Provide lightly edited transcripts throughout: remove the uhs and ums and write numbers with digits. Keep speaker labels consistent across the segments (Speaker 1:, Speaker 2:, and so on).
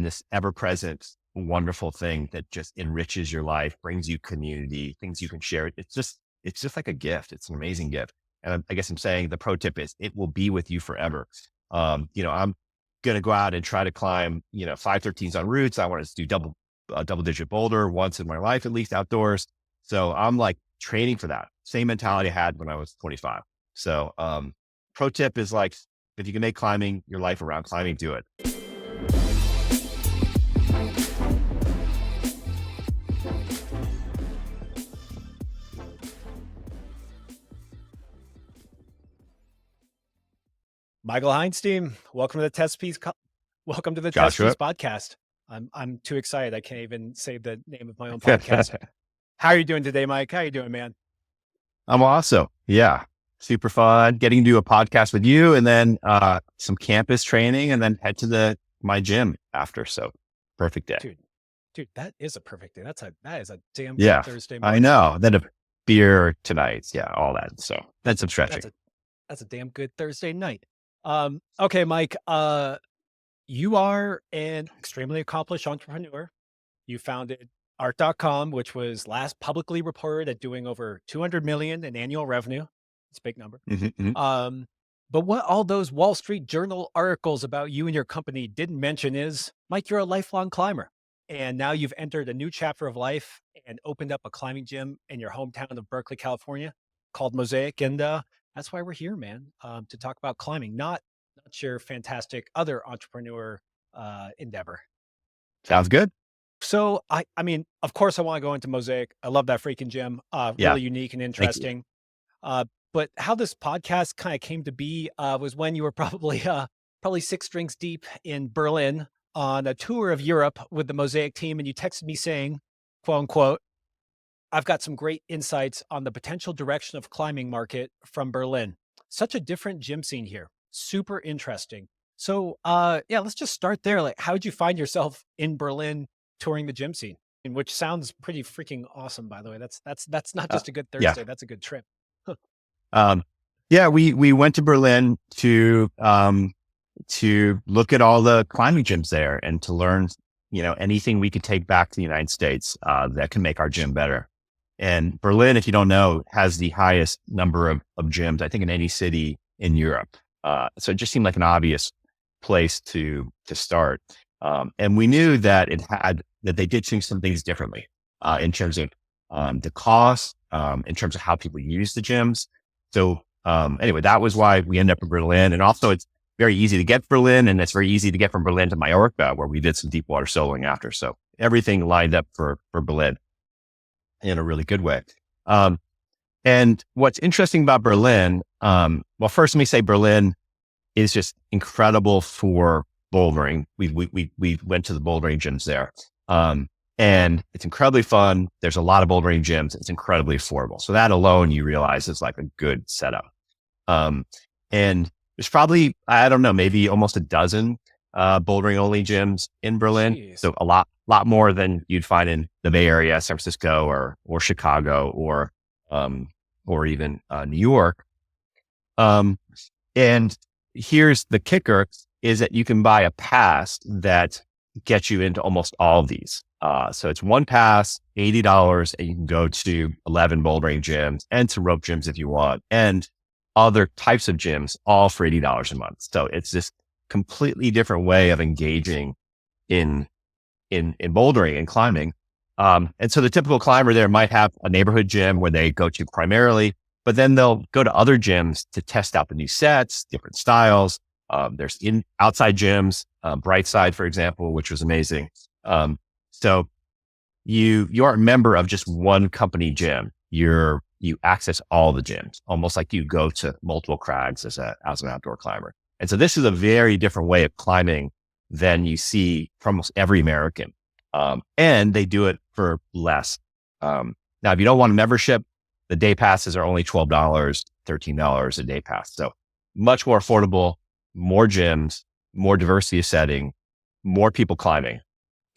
Speaker 1: this ever-present, wonderful thing that just enriches your life, brings you community, things you can share. It's just like a gift. It's an amazing gift. And I guess I'm saying the pro tip is it will be with you forever. I'm going to go out and try to climb, 513s on routes. I want to do double digit boulder once in my life, at least outdoors. So I'm like training for that same mentality I had when I was 25. So, pro tip is like, if you can make climbing your life around climbing, do it.
Speaker 2: Michael Heinstein, welcome to the Testpiece. Welcome to the
Speaker 1: Joshua.
Speaker 2: Testpiece podcast. I'm too excited. I can't even say the name of my own podcast. How are you doing today, Mike? How are you doing, man?
Speaker 1: I'm awesome. Yeah. Super fun getting to do a podcast with you and then, some campus training and then head to my gym after. So perfect day.
Speaker 2: Dude, that is a perfect day. That is a damn good
Speaker 1: Yeah,
Speaker 2: Thursday
Speaker 1: I
Speaker 2: morning.
Speaker 1: know. Then a beer tonight. Yeah. All that. So that's some stretching.
Speaker 2: That's a damn good Thursday night. Okay, Mike, you are an extremely accomplished entrepreneur. You founded art.com, which was last publicly reported at doing over 200 million in annual revenue. It's a big number. But what all those Wall Street Journal articles about you and your company didn't mention is, Mike, you're a lifelong climber. And now you've entered a new chapter of life and opened up a climbing gym in your hometown of Berkeley, California, called Mosaic. And that's why we're here, man, to talk about climbing, not your fantastic other entrepreneur endeavor.
Speaker 1: Sounds good.
Speaker 2: So I mean, of course I want to go into Mosaic. I love that freaking gym.
Speaker 1: Yeah.
Speaker 2: Really unique and
Speaker 1: Thank you.
Speaker 2: interesting. But how this podcast kind of came to be was when you were probably 6 drinks deep in Berlin on a tour of Europe with the Mosaic team, and you texted me saying, quote unquote, "I've got some great insights on the potential direction of climbing market from Berlin. Such a different gym scene here. Super interesting." So yeah, let's just start there. Like, how did you find yourself in Berlin touring the gym scene? And which sounds pretty freaking awesome, by the way. That's not just a good
Speaker 1: Yeah.
Speaker 2: Thursday, that's a good trip.
Speaker 1: Yeah, we went to Berlin to look at all the climbing gyms there and to learn, anything we could take back to the United States, that can make our gym better. And Berlin, if you don't know, has the highest number of gyms, I think, in any city in Europe. So it just seemed like an obvious place to start. And we knew that that they did some things differently, in terms of, the cost, in terms of how people use the gyms. So, anyway, that was why we ended up in Berlin. And also it's very easy to get to Berlin, and it's very easy to get from Berlin to Mallorca, where we did some deep water soloing after. So everything lined up for Berlin in a really good way. And what's interesting about Berlin, well, first let me say Berlin is just incredible for bouldering. We went to the bouldering gyms there. And it's incredibly fun. There's a lot of bouldering gyms. It's incredibly affordable. So that alone, you realize, is like a good setup. And there's probably, I don't know, maybe almost a dozen bouldering only gyms in Berlin.
Speaker 2: Jeez.
Speaker 1: So a lot more than you'd find in the Bay Area, San Francisco, or Chicago, or even New York. And here's the kicker: is that you can buy a pass that gets you into almost all of these. So it's one pass, $80, and you can go to 11 bouldering gyms and to rope gyms if you want, and other types of gyms, all for $80 a month. So it's this completely different way of engaging in bouldering and climbing. And so the typical climber there might have a neighborhood gym where they go to primarily, but then they'll go to other gyms to test out the new sets, different styles. There's outside gyms, Brightside, for example, which was amazing. So you aren't a member of just one company gym. You access all the gyms, almost like you go to multiple crags as an outdoor climber. And so this is a very different way of climbing than you see from almost every American. And they do it for less. Now, if you don't want a membership, the day passes are only $12, $13 a day pass. So much more affordable, more gyms, more diversity of setting, more people climbing.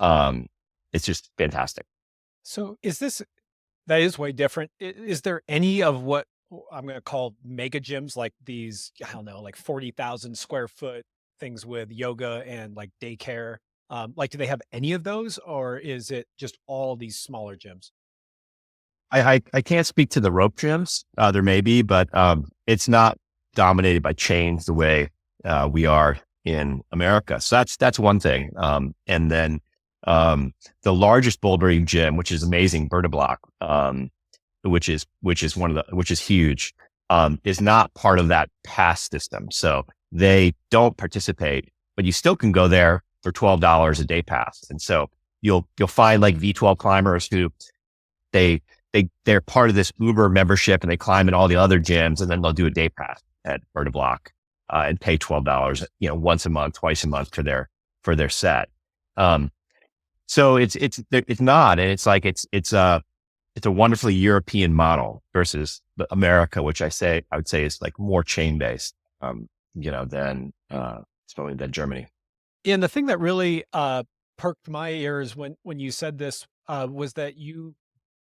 Speaker 1: It's just fantastic.
Speaker 2: So that is way different. Is there any of what I'm going to call mega gyms, like these, I don't know, like 40,000 square foot things with yoga and like daycare, Like, do they have any of those, or is it just all these smaller gyms?
Speaker 1: I can't speak to the rope gyms. There may be, but it's not dominated by chains the way we are in America. So that's one thing. And then the largest bouldering gym, which is amazing, Block, which is which is huge, is not part of that pass system. So they don't participate, but you still can go there for $12 a day pass. And so you'll find like V12 climbers who they're part of this Uber membership and they climb in all the other gyms, and then they'll do a day pass at Block and pay $12, once a month, twice a month for their set. So it's not, and it's like, it's a wonderfully European model versus America, which I would say is like more chain based, than probably than Germany.
Speaker 2: Yeah, and the thing that really perked my ears when you said this was that you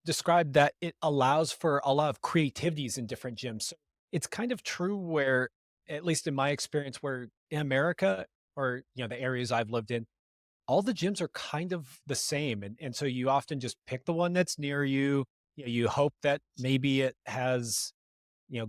Speaker 2: described that it allows for a lot of creativities in different gyms. So it's kind of true where, at least in my experience, where in America, or the areas I've lived in, all the gyms are kind of the same. And so you often just pick the one that's near you. You hope that maybe it has,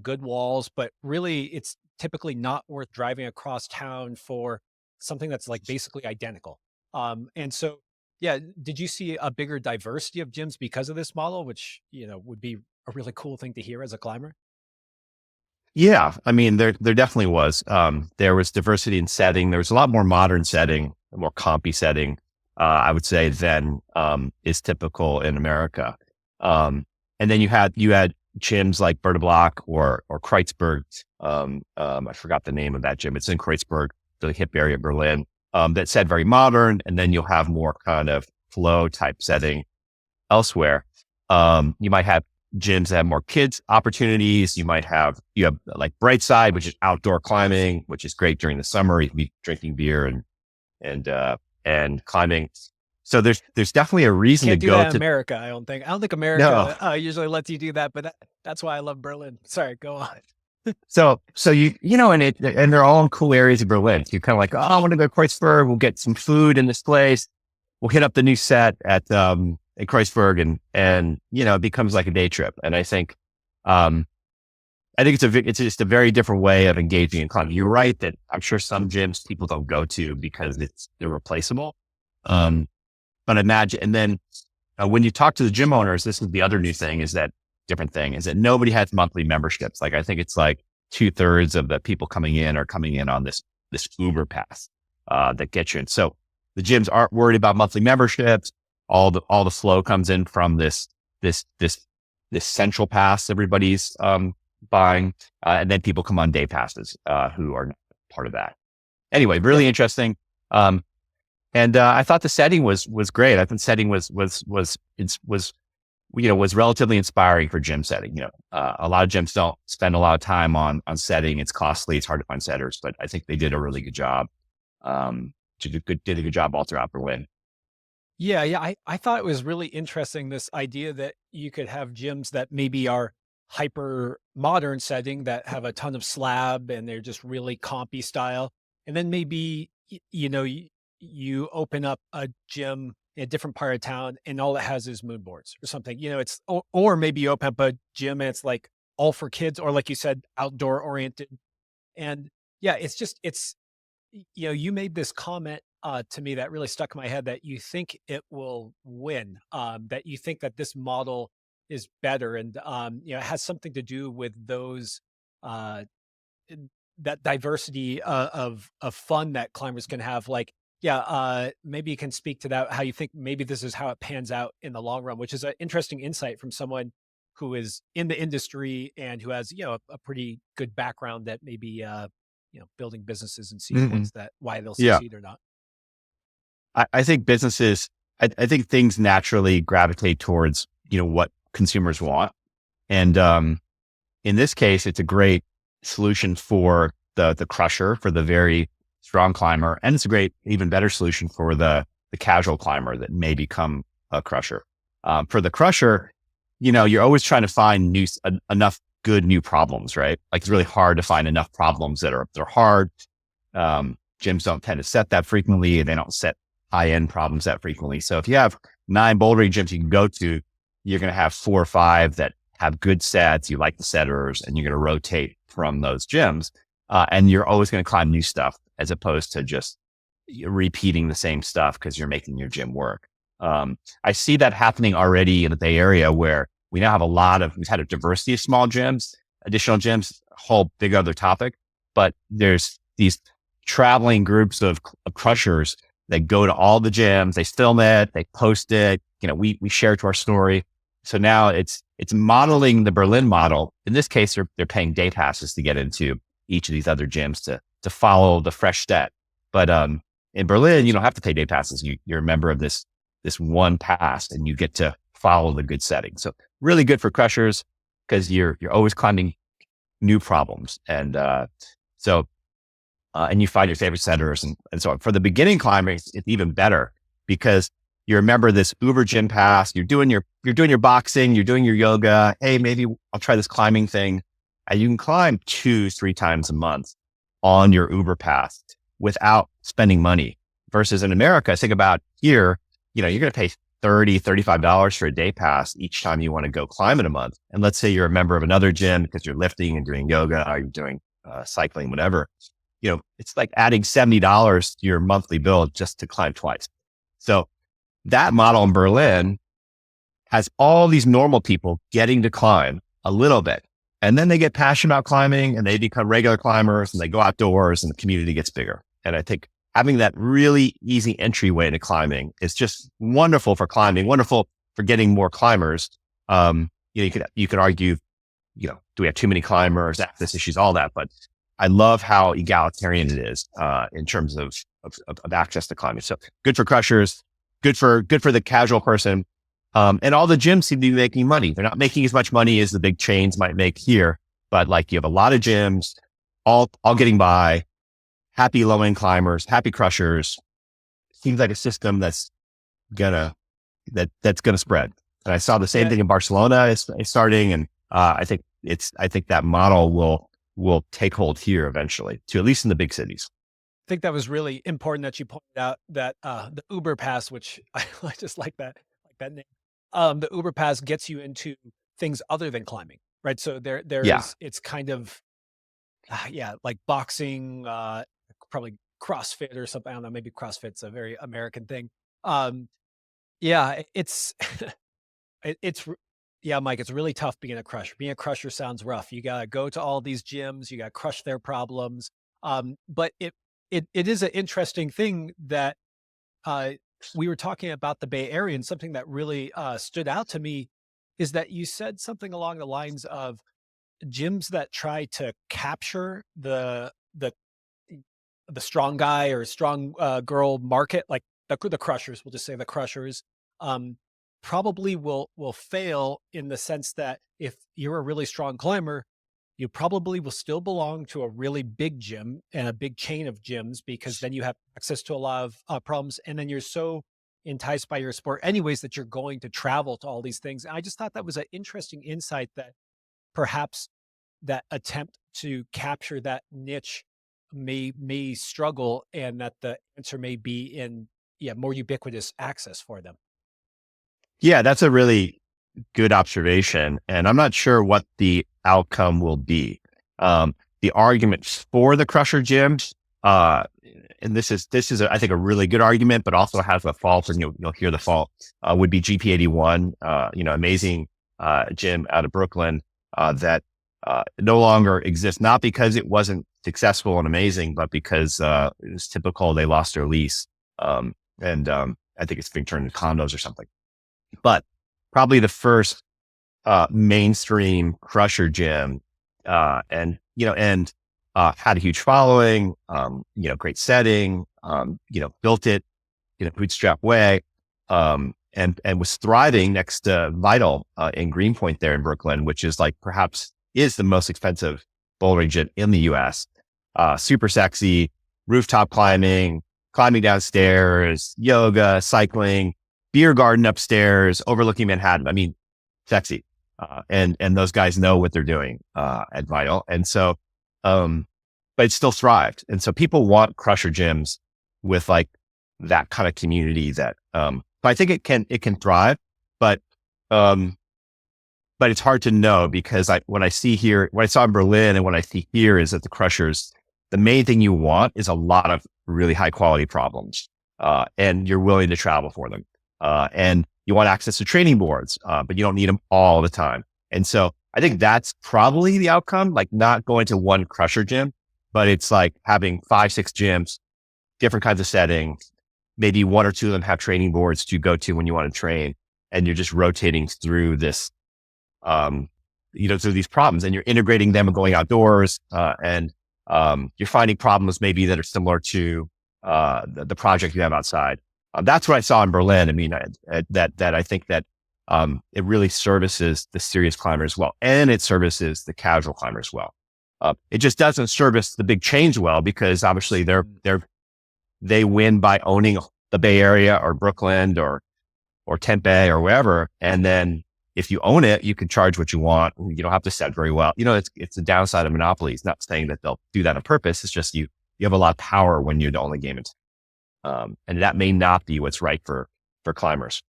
Speaker 2: good walls, but really it's typically not worth driving across town for something that's like basically identical. And so, yeah, did you see a bigger diversity of gyms because of this model, which, would be a really cool thing to hear as a climber?
Speaker 1: Yeah, I mean, there definitely was. There was diversity in setting. There was a lot more modern setting, more compy setting, I would say, than is typical in America. And then you had gyms like Block or Kreuzberg. I forgot the name of that gym. It's in Kreuzberg, the hip area of Berlin. That said very modern, and then you'll have more kind of flow type setting elsewhere. You might have gyms that have more kids opportunities. You have like Brightside, which is outdoor climbing, which is great during the summer. You can be drinking beer and climbing. So there's definitely a reason
Speaker 2: Can't
Speaker 1: to
Speaker 2: do
Speaker 1: go
Speaker 2: that in
Speaker 1: to.
Speaker 2: America. I don't think
Speaker 1: No.
Speaker 2: America usually lets you do that, but that's why I love Berlin. Sorry, go on.
Speaker 1: So and they're all in cool areas of Berlin. You're kind of like, oh, I want to go to Kreuzberg. We'll get some food in this place. We'll hit up the new set at Kreuzberg, and it becomes like a day trip. And I think it's just a very different way of engaging in climbing. You're right that I'm sure some gyms people don't go to because it's irreplaceable. But imagine, and then when you talk to the gym owners, this is the other new thing, is that nobody has monthly memberships. Like, I think it's like 2/3 of the people coming in are coming in on this Uber pass that gets you in. So the gyms aren't worried about monthly memberships. All the flow comes in from this central pass everybody's buying, and then people come on day passes who are not part of that. Anyway, really interesting. And I thought the setting was great. I think setting was relatively inspiring for gym setting. A lot of gyms don't spend a lot of time on setting. It's costly. It's hard to find setters, but I think they did a really good job. Did a good job all throughout Berlin.
Speaker 2: Yeah, yeah. I thought it was really interesting, this idea that you could have gyms that maybe are hyper modern setting that have a ton of slab and they're just really compy style. And then maybe, you open up a gym in a different part of town and all it has is moon boards or something. Or maybe you open up a gym and it's like all for kids, or like you said, outdoor oriented. And yeah, you made this comment to me that really stuck in my head, that you think it will win, that you think that this model is better. And, it has something to do with those, uh, that diversity of fun that climbers can have. Like, yeah, maybe you can speak to that, how you think maybe this is how it pans out in the long run, which is an interesting insight from someone who is in the industry and who has, a pretty good background that maybe, building businesses and seeing
Speaker 1: Mhm.
Speaker 2: why they'll
Speaker 1: Yeah.
Speaker 2: succeed or not.
Speaker 1: I think businesses, I think things naturally gravitate towards, what consumers want. And, in this case, it's a great solution for the crusher, for the very strong climber. And it's a great, even better solution for the casual climber that may become a crusher. For the crusher, you're always trying to find enough good new problems, right? Like, it's really hard to find enough problems they're hard. Gyms don't tend to set that frequently. They don't set high-end problems that frequently. So if you have 9 bouldering gyms you can go to, you're going to have 4 or 5 that have good sets. You like the setters, and you're going to rotate from those gyms. And you're always going to climb new stuff as opposed to just repeating the same stuff because you're making your gym work. I see that happening already in the Bay Area, where we now have we've had a diversity of small gyms, additional gyms, a whole big other topic, but there's these traveling groups of crushers that go to all the gyms, they film it, they post it, we share it to our story. So now it's modeling the Berlin model. In this case, they're paying day passes to get into each of these other gyms to follow the fresh set. But in Berlin, you don't have to pay day passes. You're a member of this one pass, and you get to follow the good setting. So really good for crushers because you're always climbing new problems. And and you find your favorite setters and so on. For the beginning climbers, it's even better because you remember this Uber gym pass. You're doing your boxing, you're doing your yoga. Hey, maybe I'll try this climbing thing. And you can climb 2-3 times a month on your Uber pass without spending money. Versus in America, think about here, you're going to pay $30, $35 for a day pass each time you want to go climb in a month. And let's say you're a member of another gym because you're lifting and doing yoga, or you're doing cycling, whatever. It's like adding $70 to your monthly bill just to climb twice. So that model in Berlin has all these normal people getting to climb a little bit. And then they get passionate about climbing and they become regular climbers and they go outdoors and the community gets bigger. And I think having that really easy entryway into climbing is just wonderful for climbing, wonderful for getting more climbers. You could argue, do we have too many climbers, access issues, all that, but I love how egalitarian it is in terms of access to climbing. So good for crushers, good for the casual person. And all the gyms seem to be making money. They're not making as much money as the big chains might make here, but like you have a lot of gyms, all getting by, happy low-end climbers, happy crushers. Seems like a system that's gonna spread. And I saw the same thing in Barcelona is starting, and I think that model will take hold here eventually, to at least in the big cities.
Speaker 2: I think that was really important that you pointed out that the Uber Pass, which I just like that name. The Uber Pass gets you into things other than climbing, right? So
Speaker 1: Yeah.
Speaker 2: it's kind of like boxing, probably CrossFit or something. I don't know, maybe CrossFit's a very American thing. It's it's Mike, it's really tough being a crusher. Being a crusher sounds rough. You gotta go to all these gyms, you gotta crush their problems. But it is an interesting thing that we were talking about the Bay Area, and something that really stood out to me is that you said something along the lines of gyms that try to capture the strong guy or strong girl market, like the crushers. We'll just say the crushers. Probably will fail in the sense that if you're a really strong climber, you probably will still belong to a really big gym and a big chain of gyms, because then you have access to a lot of problems. And then you're so enticed by your sport anyways that you're going to travel to all these things. And I just thought that was an interesting insight, that perhaps that attempt to capture that niche may struggle, and that the answer may be in more ubiquitous access for them.
Speaker 1: Yeah, that's a really good observation. And I'm not sure what the outcome will be. The argument for the crusher gyms, and this is I think a really good argument, but also has a fault, and you'll hear the fault, would be GP81, amazing gym out of Brooklyn that no longer exists, not because it wasn't successful and amazing, but because it was typical. They lost their lease. And I think it's being turned into condos or something. But probably the first mainstream crusher gym, and had a huge following, great setting, built it in a bootstrap way, and was thriving next to Vital in Greenpoint there in Brooklyn, which is perhaps is the most expensive bouldering gym in the US. Super sexy, rooftop climbing downstairs, yoga, cycling, beer garden upstairs, overlooking Manhattan. I mean, sexy. And those guys know what they're doing at Vital. And so, but it still thrived. And so people want crusher gyms with that kind of community that, but I think it can thrive, but, um, but it's hard to know because what I see here, what I saw in Berlin and what I see here is that the crushers, the main thing you want is a lot of really high quality problems, and you're willing to travel for them. And you want access to training boards, but you don't need them all the time. And so I think that's probably the outcome, like not going to one crusher gym, but it's like having 5, 6 gyms, different kinds of settings. Maybe one or two of them have training boards to go to when you want to train, and you're just rotating through this, through these problems, and you're integrating them and going outdoors, and you're finding problems maybe that are similar to the project you have outside. That's what I saw in Berlin. I mean, that I think that it really services the serious climber as well, and it services the casual climber as well. It just doesn't service the big chains well because obviously they win by owning the Bay Area or Brooklyn or Tempe or wherever, and then if you own it, you can charge what you want. You don't have to set very well. It's the downside of monopoly. It's not saying that they'll do that on purpose. It's just you have a lot of power when you're the only game in town. And that may not be what's right for climbers.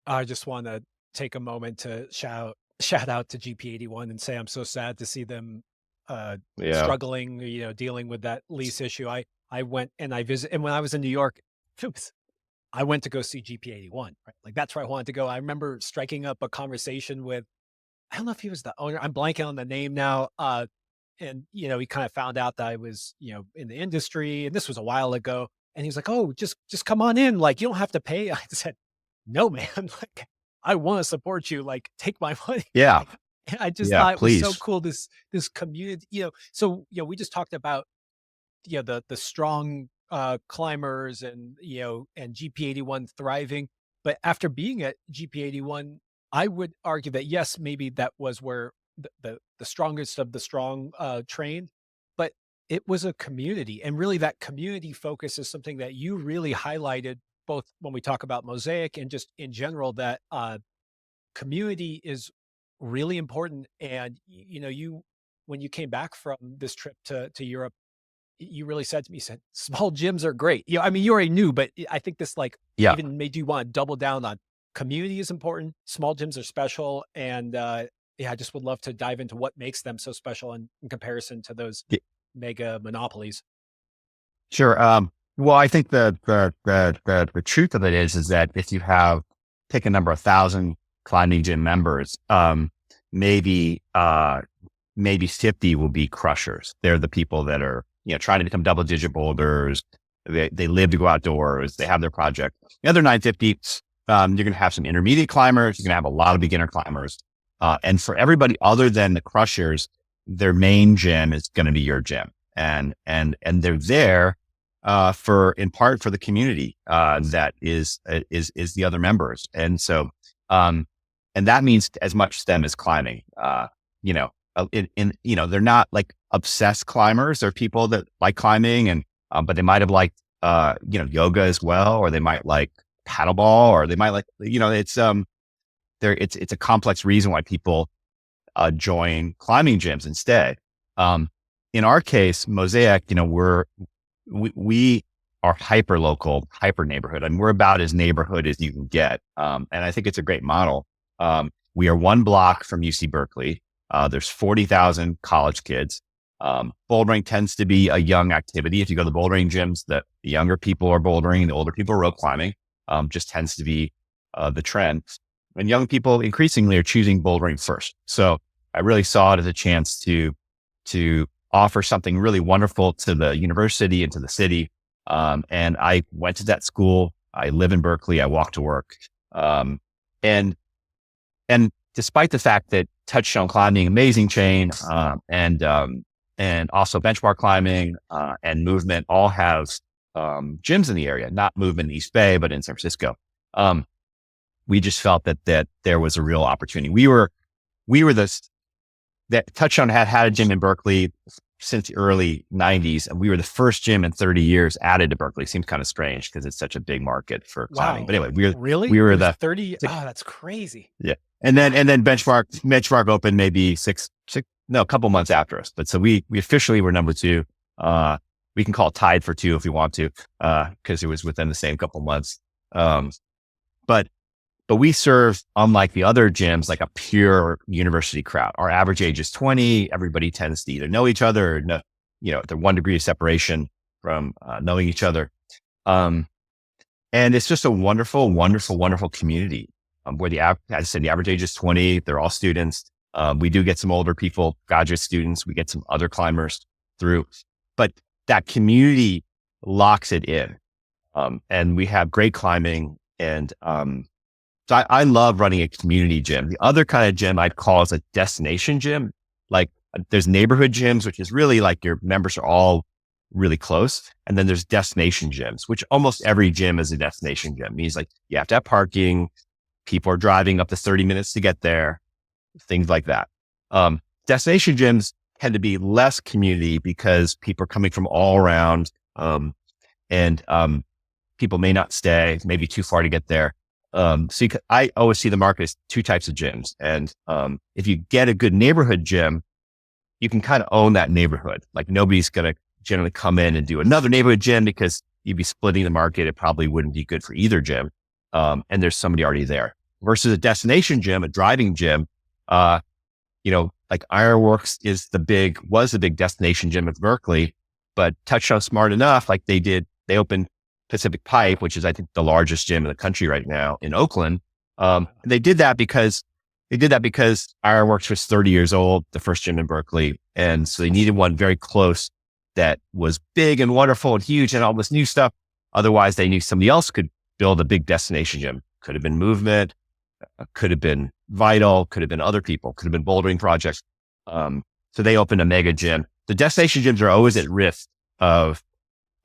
Speaker 2: I just want to take a moment to shout out to GP81 and say I'm so sad to see them struggling, dealing with that lease issue. I went and I visited, and when I was in New York, I went to go see GP81, right? Like that's where I wanted to go. I remember striking up a conversation with, I don't know if he was the owner. I'm blanking on the name now. And he kind of found out that I was, in the industry, and this was a while ago. And he was like, "Oh, just come on in. Like, you don't have to pay." I said, "No, man. Like, I want to support you. Like, take my money."
Speaker 1: Yeah.
Speaker 2: And I just
Speaker 1: Yeah,
Speaker 2: thought it
Speaker 1: please.
Speaker 2: was so cool. This community, So, we just talked about, the strong climbers and, and GP81 thriving. But after being at GP81, I would argue that yes, maybe that was where the strongest of the strong trained, but it was a community. And really that community focus is something that you really highlighted, both when we talk about Mosaic and just in general, that community is really important. And, when you came back from this trip to Europe, you really said to me, small gyms are great. I mean, you already knew, but I think this
Speaker 1: Yeah.
Speaker 2: even made you want to double down on community is important. Small gyms are special. And I just would love to dive into what makes them so special in comparison to those mega monopolies.
Speaker 1: Sure. Well, I think the truth of it is that if you take a number of 1,000 climbing gym members, maybe 50 will be crushers. They're the people that are, trying to become double-digit boulders. They live to go outdoors. They have their project. The other 950, you're going to have some intermediate climbers. You're going to have a lot of beginner climbers. And for everybody other than the crushers, their main gym is going to be your gym. And they're there, in part for the community, that is the other members. And so, and that means as much to them as climbing. They're not like obsessed climbers. They're people that like climbing and, but they might have liked, yoga as well, or they might like paddleball, or they might like, it's a complex reason why people, join climbing gyms instead. In our case, Mosaic, we are hyper local, hyper neighborhood. I mean, we're about as neighborhood as you can get. And I think it's a great model. We are 1 block from UC Berkeley. There's 40,000 college kids. Bouldering tends to be a young activity. If you go to the bouldering gyms, the younger people are bouldering, the older people are rope climbing. Just tends to be the trend. And young people increasingly are choosing bouldering first. So I really saw it as a chance to offer something really wonderful to the university and to the city. And I went to that school. I live in Berkeley. I walk to work. And despite the fact that Touchstone Climbing, amazing chain, and also Benchmark Climbing, and Movement all have, gyms in the area, not Movement in East Bay, but in San Francisco. We just felt that there was a real opportunity. That Touchstone had a gym in Berkeley since the early 90s, and we were the first gym in 30 years added to Berkeley. Seems kind of strange because it's such a big market for climbing.
Speaker 2: Wow.
Speaker 1: But anyway,
Speaker 2: we were
Speaker 1: the
Speaker 2: 30. Oh, that's crazy.
Speaker 1: Yeah. And then Benchmark opened maybe a couple months after us. But so we officially were number 2. we can call it tied for two if we want to, because it was within the same couple months. Um, but we serve, unlike the other gyms, like a pure university crowd. Our average age is 20. Everybody tends to either know each other or know, they're 1 degree of separation from knowing each other. And it's just a wonderful, wonderful, wonderful community where as I said, the average age is 20. They're all students. We do get some older people, graduate students. We get some other climbers through, but that community locks it in. And we have great climbing. And so I love running a community gym. The other kind of gym I'd call is a destination gym. Like there's neighborhood gyms, which is really like your members are all really close. And then there's destination gyms, which almost every gym is a destination gym. It means like you have to have parking. People are driving up to 30 minutes to get there, things like that. Destination gyms tend to be less community because people are coming from all around. And people may not stay, maybe too far to get there. I always see the market as two types of gyms. And if you get a good neighborhood gym, you can kind of own that neighborhood. Like nobody's going to generally come in and do another neighborhood gym because you'd be splitting the market. It probably wouldn't be good for either gym. And there's somebody already there versus a destination gym, a driving gym. Like Ironworks was the big destination gym at Berkeley, but Touchdown Smart enough, like they opened Pacific Pipe, which is, I think, the largest gym in the country right now in Oakland. And they did that because Ironworks was 30 years old, the first gym in Berkeley. And so they needed one very close that was big and wonderful and huge and all this new stuff. Otherwise, they knew somebody else could build a big destination gym. Could have been Movement, could have been Vital, could have been other people, could have been bouldering projects. So they opened a mega gym. The destination gyms are always at risk of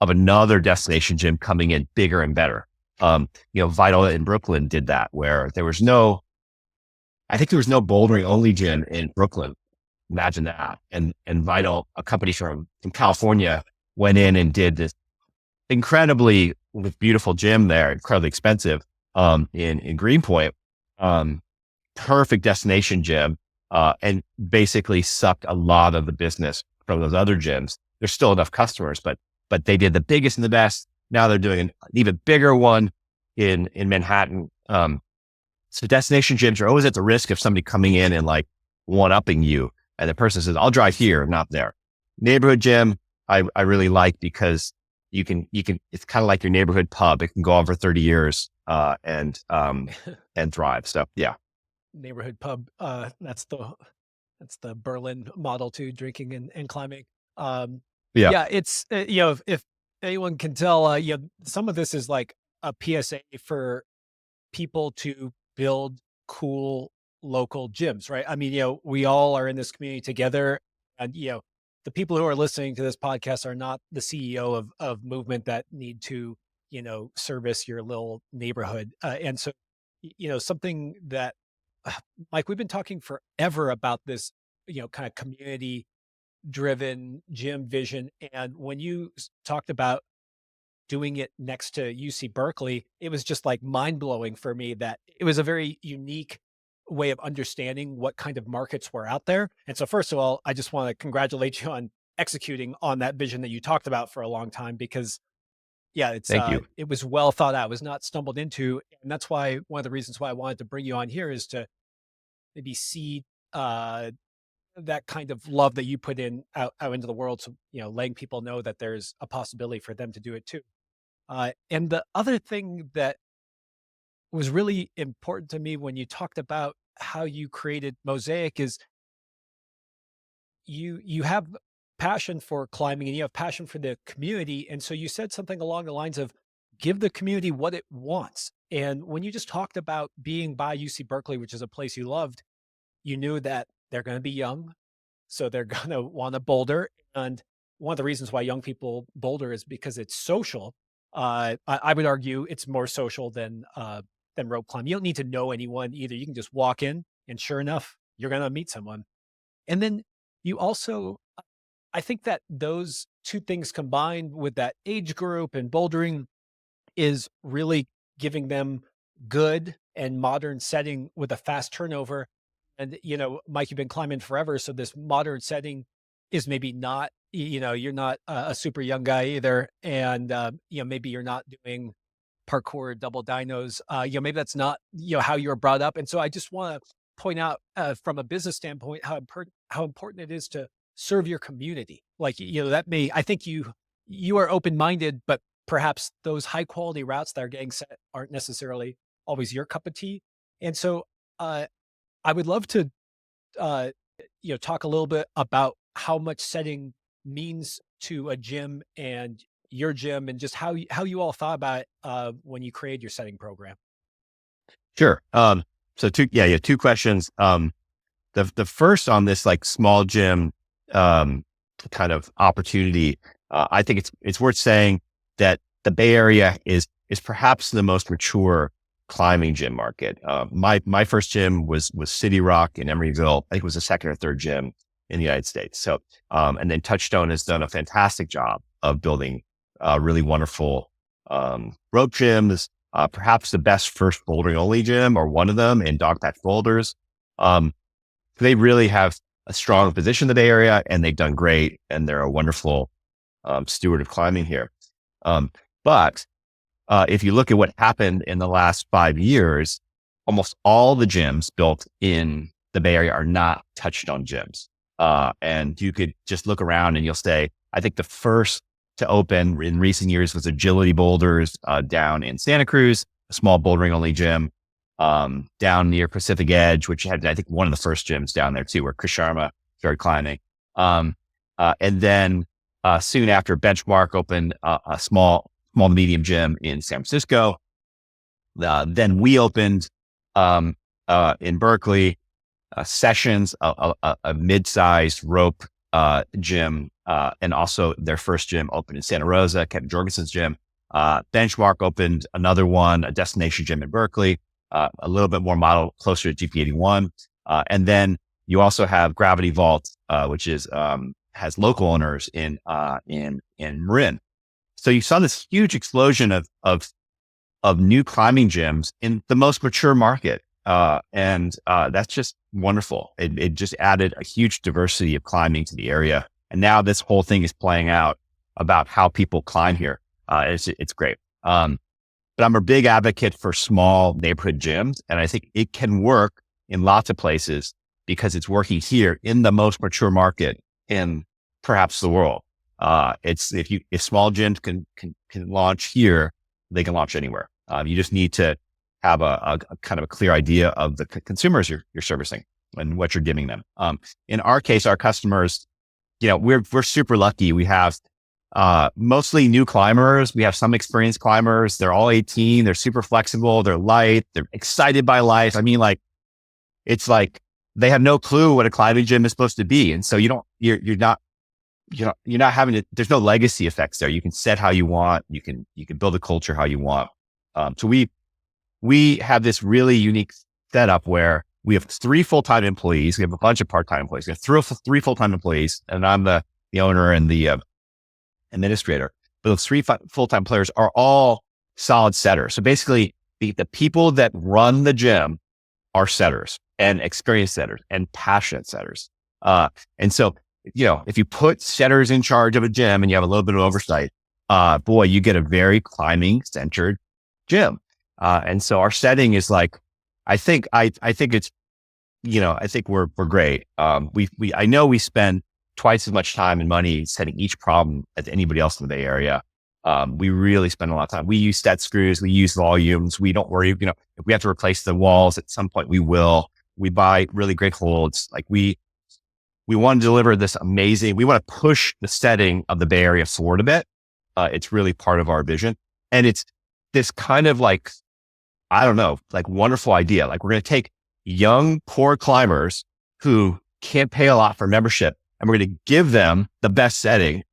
Speaker 1: another destination gym coming in bigger and better. Vital in Brooklyn did that, where there was no bouldering only gym in Brooklyn. Imagine that. And Vital, a company from California, went in and did this incredibly beautiful gym there, incredibly expensive, in Greenpoint. Perfect destination gym, and basically sucked a lot of the business from those other gyms. There's still enough customers, but they did the biggest and the best. Now they're doing an even bigger one in Manhattan. So destination gyms are always at the risk of somebody coming in and like one-upping you. And the person says, I'll drive here, not there. Neighborhood gym, I really like because you can, it's kind of like your neighborhood pub. It can go on for 30 years, and thrive. So yeah.
Speaker 2: Neighborhood pub. That's the Berlin model too, drinking and climbing.
Speaker 1: Yeah.
Speaker 2: Yeah, it's, if anyone can tell, some of this is like a PSA for people to build cool local gyms, right? I mean, we all are in this community together, and, the people who are listening to this podcast are not the CEO of Movement that need to, service your little neighborhood. And so, something that, Mike, we've been talking forever about this, kind of community driven gym vision. And when you talked about doing it next to UC Berkeley, it was just like mind blowing for me that it was a very unique way of understanding what kind of markets were out there. And so first of all, I just want to congratulate you on executing on that vision that you talked about for a long time, because yeah,
Speaker 1: Thank you.
Speaker 2: it was well thought out. It was not stumbled into. And that's why one of the reasons why I wanted to bring you on here is to maybe see that kind of love that you put out into the world. So, letting people know that there's a possibility for them to do it too. And the other thing that was really important to me when you talked about how you created Mosaic is you have passion for climbing and you have passion for the community. And so you said something along the lines of give the community what it wants. And when you just talked about being by UC Berkeley, which is a place you loved, you knew that they're going to be young, so they're going to want to boulder. And one of the reasons why young people boulder is because it's social. I would argue it's more social than rope climb. You don't need to know anyone either. You can just walk in, and sure enough, you're going to meet someone. And then you also, I think that those two things combined with that age group and bouldering is really giving them good and modern setting with a fast turnover. And, Mike, you've been climbing forever. So this modern setting is maybe not you're not a super young guy either. And, maybe you're not doing parkour double dinos. Maybe that's not, how you were brought up. And so I just want to point out, from a business standpoint, how important it is to serve your community. Like, I think you are open-minded, but perhaps those high quality routes that are getting set aren't necessarily always your cup of tea. And so, uh, I would love to, uh, talk a little bit about how much setting means to a gym and your gym, and just how you all thought about it, when you created your setting program.
Speaker 1: Sure. So two questions. The first on this like small gym, um, kind of opportunity, I think it's worth saying that the Bay Area is perhaps the most mature climbing gym market. My first gym was City Rock in Emeryville. I think it was the second or third gym in the United States. So, and then Touchstone has done a fantastic job of building really wonderful rope gyms. Perhaps the best first bouldering only gym, or one of them, in Dogpatch Boulders. Um, they really have a strong position in the Bay Area, and they've done great, and they're a wonderful steward of climbing here. But if you look at what happened in the last 5 years, almost all the gyms built in the Bay Area are not Touchstone gyms. And you could just look around and you'll say, I think the first to open in recent years was Agility Boulders down in Santa Cruz, a small bouldering only gym down near Pacific Edge, which had, I think, one of the first gyms down there too, where Chris Sharma started climbing. And then soon after, Benchmark opened a small to medium gym in San Francisco. Then we opened in Berkeley, Sessions, a mid-sized rope gym, and also their first gym opened in Santa Rosa, Kevin Jorgensen's gym. Benchmark opened another one, a destination gym in Berkeley, a little bit more model, closer to GP81. And then you also have Gravity Vault, which is has local owners in Marin. So you saw this huge explosion of new climbing gyms in the most mature market. And that's just wonderful. It just added a huge diversity of climbing to the area. And now this whole thing is playing out about how people climb here. It's great. But I'm a big advocate for small neighborhood gyms. And I think it can work in lots of places because it's working here in the most mature market in perhaps the world. If small gyms can launch here, they can launch anywhere. You just need to have a kind of a clear idea of the consumers you're servicing and what you're giving them. In our case, our customers, we're super lucky. We have mostly new climbers. We have some experienced climbers. They're all 18. They're super flexible. They're light. They're excited by life. I mean, it's like they have no clue what a climbing gym is supposed to be. And so you're not having to, there's no legacy effects there. You can set how you want. You can build a culture how you want. So we have this really unique setup where we have 3 full-time employees. We have a bunch of part-time employees. We have three full-time employees, and I'm the owner and the administrator. But those 3 full-time players are all solid setters. So basically, the people that run the gym are setters, and experienced setters, and passionate setters. And so, if you put setters in charge of a gym and you have a little bit of oversight, boy, you get a very climbing-centered gym. And so our setting is like, I think it's, I think we're great. I know we spend twice as much time and money setting each problem as anybody else in the Bay Area. We really spend a lot of time. We use set screws, we use volumes. We don't worry, if we have to replace the walls at some point, we will. We buy really great holds. Like we want to deliver this amazing, we want to push the setting of the Bay Area forward a bit. It's really part of our vision. And it's this kind of wonderful idea. Like, we're going to take young, poor climbers who can't pay a lot for membership, and we're going to give them the best setting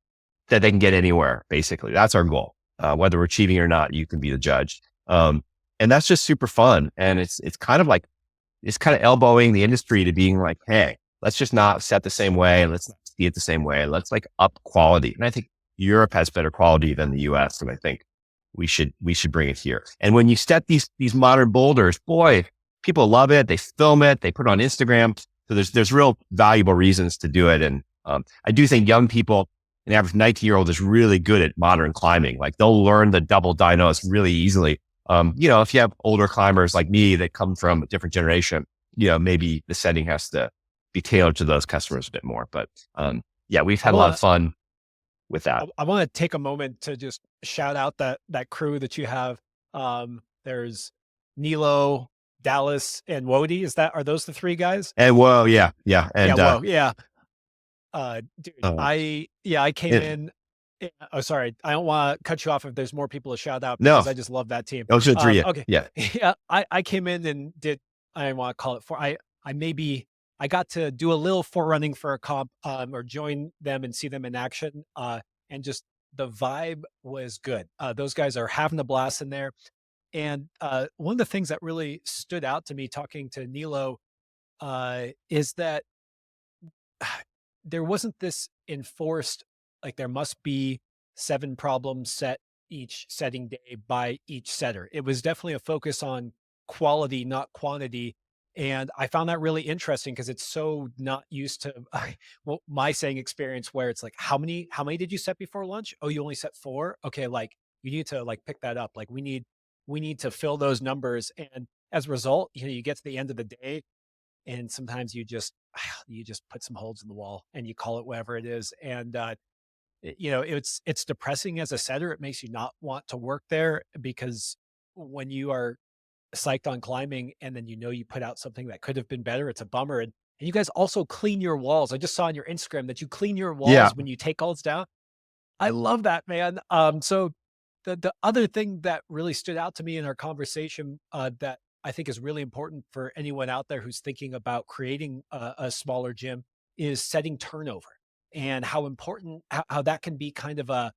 Speaker 1: that they can get anywhere. Basically, that's our goal. Whether we're achieving it or not, you can be the judge. And that's just super fun. And it's kind of elbowing the industry to being like, hey, let's just not set the same way. Let's not see it the same way. Let's up quality. And I think Europe has better quality than the US. And I think we should bring it here. And when you set these modern boulders, boy, people love it. They film it. They put it on Instagram. So there's real valuable reasons to do it. And I do think young people an average 19-year-old is really good at modern climbing. Like they'll learn the double dynos really easily. If you have older climbers like me that come from a different generation, maybe the setting has to be tailored to those customers a bit more. But we've had a lot of fun with that.
Speaker 2: I want to take a moment to just shout out that crew that you have. There's Nilo, Dallas, and Wody. Are those the three guys?
Speaker 1: And whoa, yeah. And
Speaker 2: whoa, yeah. Dude, I came in. Oh, sorry. I don't want to cut you off if there's more people to shout out because I just love that team.
Speaker 1: Those are three.
Speaker 2: Okay.
Speaker 1: Yeah.
Speaker 2: Yeah. I came in and I don't want to call it I got to do a little forerunning for a comp, or join them and see them in action. And just the vibe was good. Those guys are having a blast in there. And one of the things that really stood out to me talking to Nilo is that there wasn't this enforced, like there must be 7 problems set each setting day by each setter. It was definitely a focus on quality, not quantity. And I found that really interesting because it's so not used to my saying experience where it's like, how many did you set before lunch? Oh, you only set 4. Okay. Like you need to like pick that up. Like we need to fill those numbers. And as a result, you get to the end of the day and sometimes you just put some holes in the wall and you call it whatever it is. And, it's depressing as a setter. It makes you not want to work there because when you are psyched on climbing and then you put out something that could have been better, it's a bummer. And you guys also clean your walls. I just saw on your Instagram that you clean your walls when you take holes down. I love that, man. So the other thing that really stood out to me in our conversation that I think is really important for anyone out there who's thinking about creating a smaller gym is setting turnover and how important, how that can be kind of a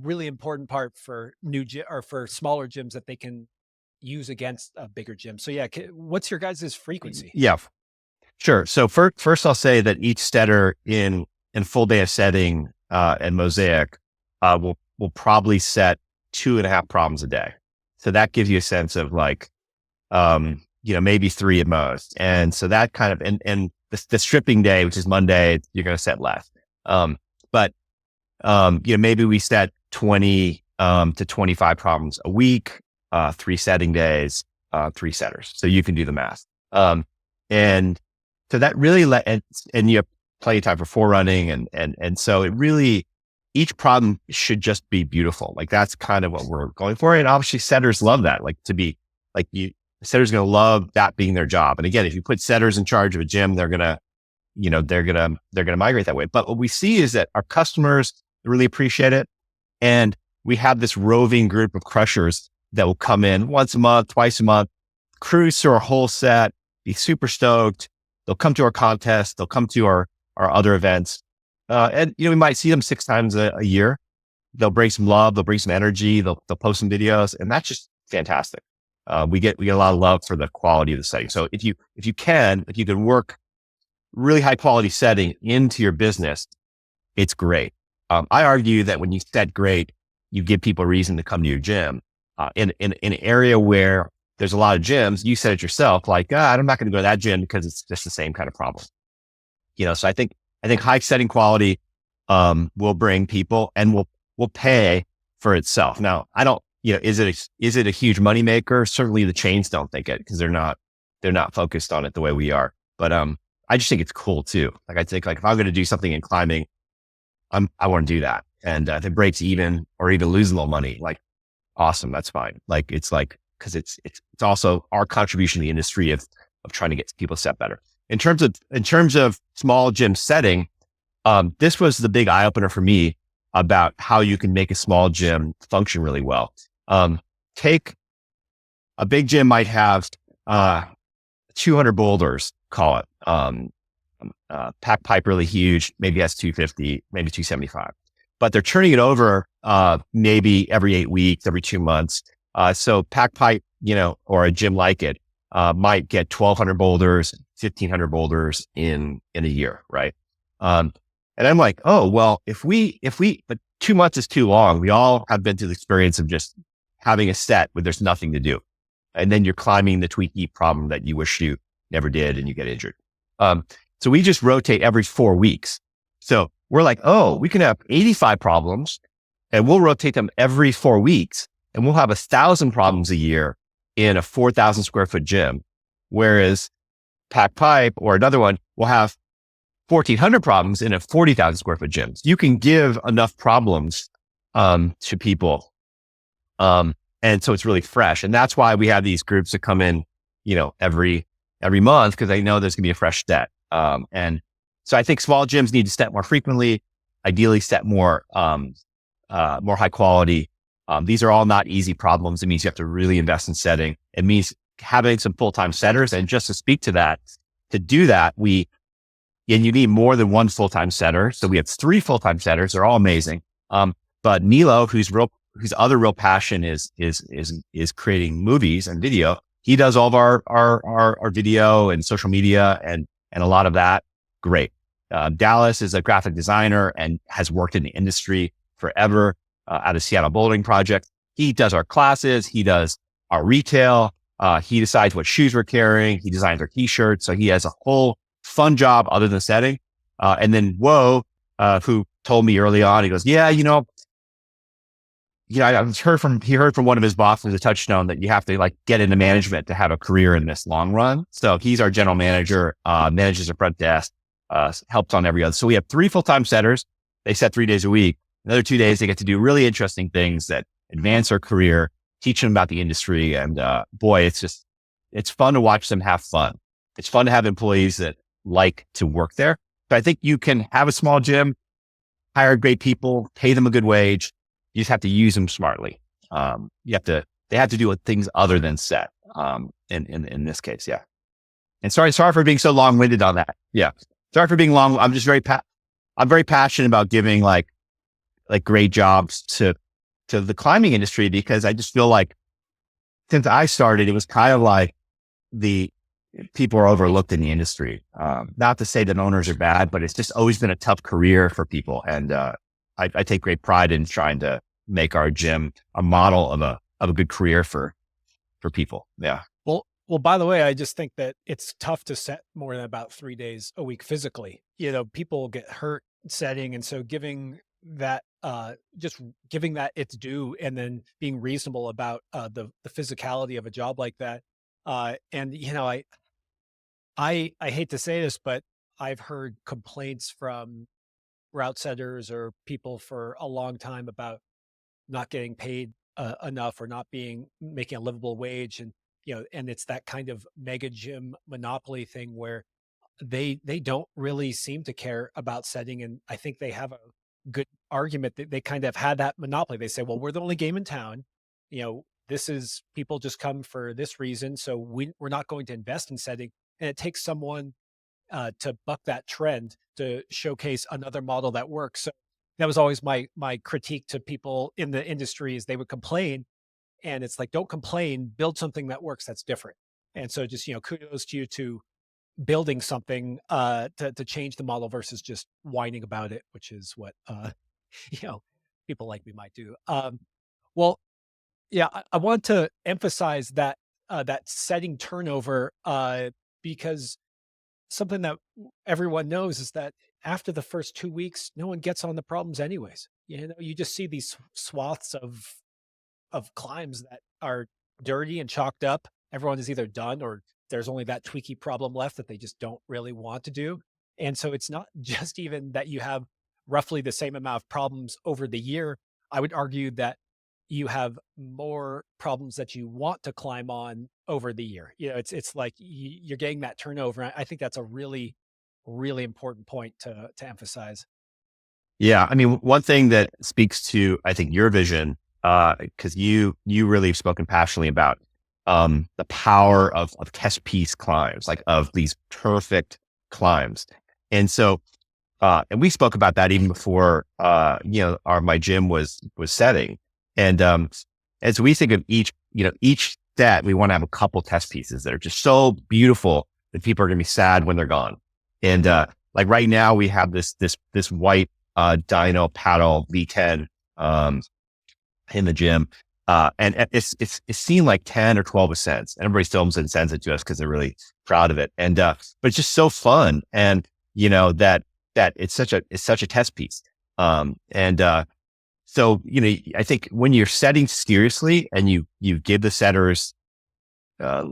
Speaker 2: really important part for or for smaller gyms that they can use against a bigger gym. So what's your guys' frequency?
Speaker 1: Yeah, sure. So first I'll say that each setter in full day of setting and Mosaic will probably set 2.5 problems a day. So that gives you a sense of like, maybe 3 at most. And so that kind of, and the stripping day, which is Monday, you're going to set less. But maybe we set 20 to 25 problems a week, 3 setting days, 3 setters. So you can do the math. And so that really and you have plenty of time for forerunning. And so it really, each problem should just be beautiful. Like that's kind of what we're going for. And obviously setters love that, like to be like the setter's going to love that being their job. And again, if you put setters in charge of a gym, they're going to migrate that way. But what we see is that our customers really appreciate it. And we have this roving group of crushers that will come in once a month, twice a month, cruise through our whole set, be super stoked. They'll come to our contest. They'll come to our other events. And we might see them 6 times a year. They'll bring some love. They'll bring some energy. They'll post some videos, and that's just fantastic. We get a lot of love for the quality of the setting. So if you can work really high quality setting into your business, it's great. I argue that when you set great, you give people a reason to come to your gym. In an area where there's a lot of gyms, you said it yourself, like, I'm not going to go to that gym because it's just the same kind of problem. So I think high setting quality will bring people and will pay for itself. Now, I don't, is it a huge moneymaker? Certainly the chains don't think it because they're not focused on it the way we are. But I just think it's cool too. Like I think like if I'm going to do something in climbing, I want to do that. And if it breaks even or even lose a little money, like awesome, that's fine. Like it's like because it's also our contribution to the industry of trying to get people set better. In terms of small gym setting, this was the big eye opener for me about how you can make a small gym function really well. Take a big gym might have 200 boulders, call it. Pack pipe really huge, maybe has 250, maybe 275, but they're turning it over maybe every 8 weeks, every 2 months. So pack pipe, or a gym like it might get 1,200 boulders, 1,500 boulders in a year, right? And I'm like, oh well, but 2 months is too long. We all have been through the experience of just having a set where there's nothing to do, and then you're climbing the tweak eat problem that you wish you never did, and you get injured. So we just rotate every 4 weeks. So we're like, oh, we can have 85 problems and we'll rotate them every 4 weeks and we'll have 1,000 problems a year in a 4,000 square foot gym. Whereas Pack Pipe or another one will have 1,400 problems in a 40,000 square foot gym. You can give enough problems to people. And so it's really fresh. And that's why we have these groups that come in, every month, because they know there's gonna be a fresh set. And so I think small gyms need to set more frequently, ideally set more high quality. These are all not easy problems. It means you have to really invest in setting. It means having some full-time setters. And just to speak to that, to do that, and you need more than one full-time setter. So we have 3 full-time setters. They're all amazing. But Nilo, whose other real passion is creating movies and video. He does all of our video and social media and a lot of that. Great. Dallas is a graphic designer and has worked in the industry forever at a Seattle Bouldering Project. He does our classes. He does our retail. He decides what shoes we're carrying. He designs our t-shirts. So he has a whole fun job other than setting. And then who told me early on, he goes, he heard from one of his bosses at Touchstone that you have to get into management to have a career in this long run. So he's our general manager, manages the front desk, helps on every other. So we have 3 full-time setters. They set 3 days a week. Another 2 days, they get to do really interesting things that advance their career, teach them about the industry. And it's fun to watch them have fun. It's fun to have employees that like to work there. So I think you can have a small gym, hire great people, pay them a good wage. You just have to use them smartly. They have to do things other than set. In this case, yeah. And sorry for being so long-winded on that. Yeah, sorry for being long. I'm just I'm very passionate about giving like great jobs to the climbing industry, because I just feel like since I started, it was kind of like the people are overlooked in the industry. Not to say that owners are bad, but it's just always been a tough career for people. And I take great pride in trying to make our gym a model of a good career for people. Yeah.
Speaker 2: Well, by the way, I just think that it's tough to set more than about 3 days a week physically. People get hurt setting. And so giving that its due, and then being reasonable about the physicality of a job like that. And I hate to say this, but I've heard complaints from route setters or people for a long time about not getting paid enough, or not making a livable wage. And, and it's that kind of mega gym monopoly thing where they don't really seem to care about setting. And I think they have a good argument that they kind of had that monopoly. They say, well, we're the only game in town. People just come for this reason. So we're not going to invest in setting. And it takes someone to buck that trend, to showcase another model that works. So that was always my critique to people in the industry, is they would complain, and it's like, don't complain, build something that works, that's different. And so just, kudos to you to building something to change the model versus just whining about it, which is what people like me might do. Well, yeah, I want to emphasize that that setting turnover, because something that everyone knows is that after the first 2 weeks, no one gets on the problems anyways. You just see these swaths of climbs that are dirty and chalked up. Everyone is either done, or there's only that tweaky problem left that they just don't really want to do. And so it's not just even that you have roughly the same amount of problems over the year. I would argue that you have more problems that you want to climb on over the year. It's like you're getting that turnover. I think that's a really, really important point to emphasize.
Speaker 1: Yeah. I mean, one thing that speaks to, I think, your vision, because you really have spoken passionately about the power of Testpiece climbs, like of these perfect climbs. And so, and we spoke about that even before, my gym was setting. And as we think of each set, we want to have a couple test pieces that are just so beautiful that people are going to be sad when they're gone. And like right now, we have this white dyno paddle V10 in the gym, and it's seen like 10 or 12 ascents, and everybody films it and sends it to us because they're really proud of it. And but it's just so fun, and that that it's such a test piece. So, I think when you're setting seriously and you give the setters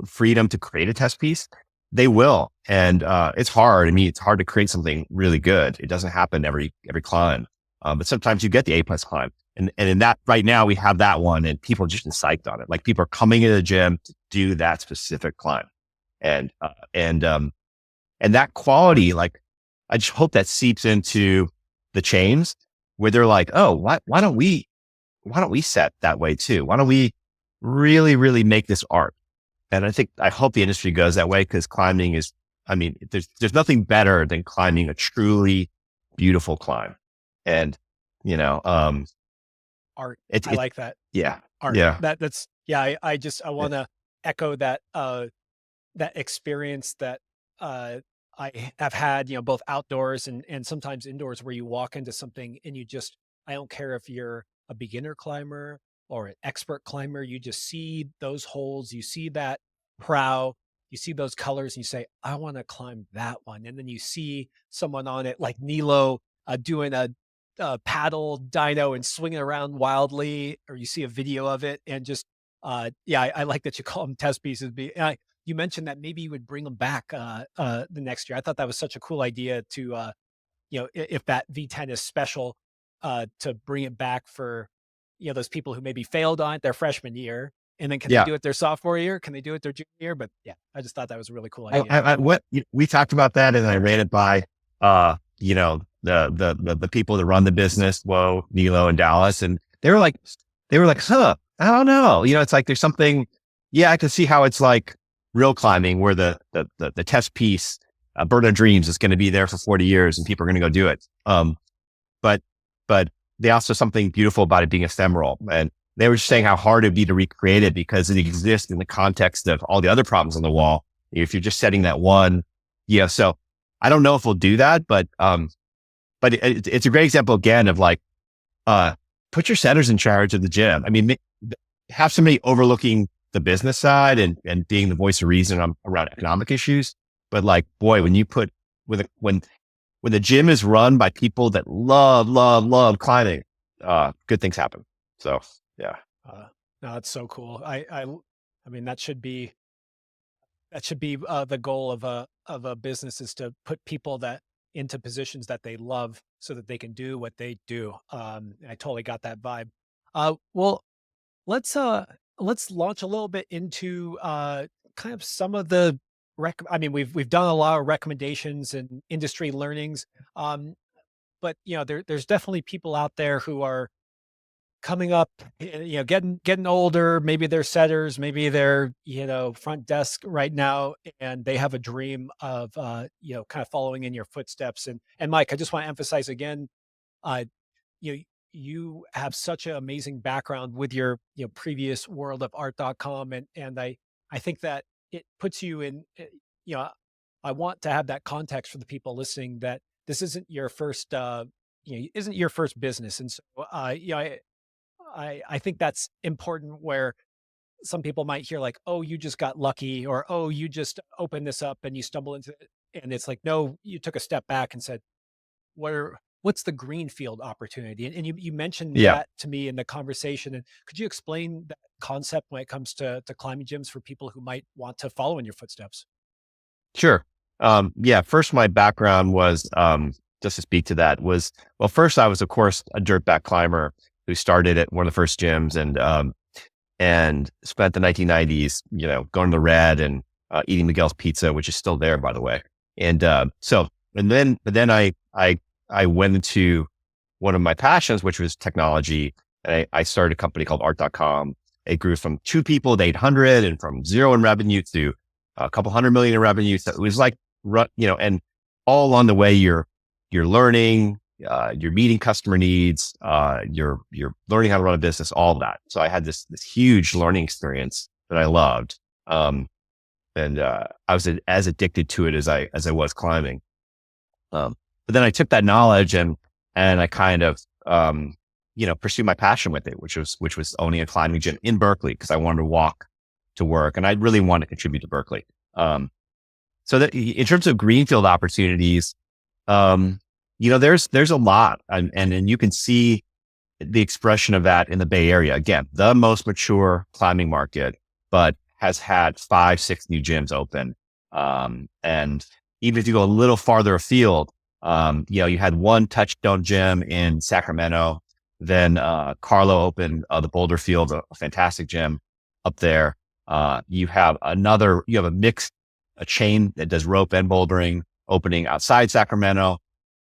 Speaker 1: freedom to create a test piece, they will. And it's hard. I mean, it's hard to create something really good. It doesn't happen every climb. But sometimes you get the A+ climb. And in that right now we have that one and people are just psyched on it. Like people are coming into the gym to do that specific climb. And that quality, like I just hope that seeps into the chains where they're like, oh, why don't we set that way too? Why don't we really, really make this art? And I hope the industry goes that way because climbing is, I mean, there's nothing better than climbing a truly beautiful climb. And,
Speaker 2: Art.
Speaker 1: it's,
Speaker 2: I like that.
Speaker 1: yeah,
Speaker 2: Art.
Speaker 1: yeah,
Speaker 2: I want to echo that, that experience that, I have had, both outdoors and sometimes indoors where you walk into something and I don't care if you're a beginner climber or an expert climber, you just see those holes, you see that prow, you see those colors and you say, I want to climb that one. And then you see someone on it like Nilo doing a paddle dyno and swinging around wildly, or you see a video of it and just, I like that you call them test pieces. You mentioned that maybe you would bring them back the next year. I thought that was such a cool idea to, if that V10 is special, to bring it back for, those people who maybe failed on it their freshman year. And then can they
Speaker 1: yeah.
Speaker 2: do it their sophomore year? Can they do it their junior year? But yeah, I just thought that was a really cool idea.
Speaker 1: We talked about that and I ran it by, the people that run the business, Nilo and Dallas. And they were like, huh, I don't know. It's like, there's something, yeah, I can see how it's like real climbing where the test piece, Bird of Dreams is going to be there for 40 years and people are going to go do it. But they also something beautiful about it being ephemeral. And they were just saying how hard it'd be to recreate it because it exists in the context of all the other problems on the wall. If you're just setting that one, so I don't know if we'll do that, but it's a great example again of like, put your setters in charge of the gym. I mean, have somebody overlooking the business side and being the voice of reason around economic issues. But like, boy, when you put when the gym is run by people that love climbing, good things happen. So yeah.
Speaker 2: No, that's so cool. I mean, that should be the goal of a business is to put people that into positions that they love so that they can do what they do. I totally got that vibe. Well, let's launch a little bit into kind of some of the I mean, we've done a lot of recommendations and industry learnings, but there's definitely people out there who are coming up, getting older. Maybe they're setters, maybe they're front desk right now, and they have a dream of kind of following in your footsteps. And Mike, I just want to emphasize again, uh, you have such an amazing background with your previous world of art.com, and I think that it puts you in, I want to have that context for the people listening that this isn't your first isn't your first business. And so I think that's important where some people might hear like, oh, you just got lucky, or, oh, you just opened this up and you stumble into it. And it's like, no, you took a step back and said, what's the greenfield opportunity? And you mentioned
Speaker 1: Yeah,
Speaker 2: that to me in the conversation. And could you explain that concept when it comes to climbing gyms for people who might want to follow in your footsteps?
Speaker 1: sure. First, my background was, just to speak to that was, well, first I was, of course, a dirtback climber who started at one of the first gyms and spent the 1990s, going to the Red and eating Miguel's Pizza, which is still there, by the way. And but then I went into one of my passions, which was technology. And I started a company called art.com. It grew from 2 people to 800 and from 0 in revenue to a couple hundred million in revenue. So it was like, and all along the way, you're learning, you're meeting customer needs, you're learning how to run a business, all of that. So I had this huge learning experience that I loved. And I was as addicted to it as I was climbing. But then I took that knowledge and I kind of, pursued my passion with it, which was owning a climbing gym in Berkeley because I wanted to walk to work and I really wanted to contribute to Berkeley. So that in terms of greenfield opportunities, there's a lot, and you can see the expression of that in the Bay Area. Again, the most mature climbing market, but has had 5, 6 new gyms open. And even if you go a little farther afield, you had one Touchstone gym in Sacramento. Then Carlo opened the Boulder Field, a fantastic gym up there. You have a chain that does rope and bouldering opening outside Sacramento.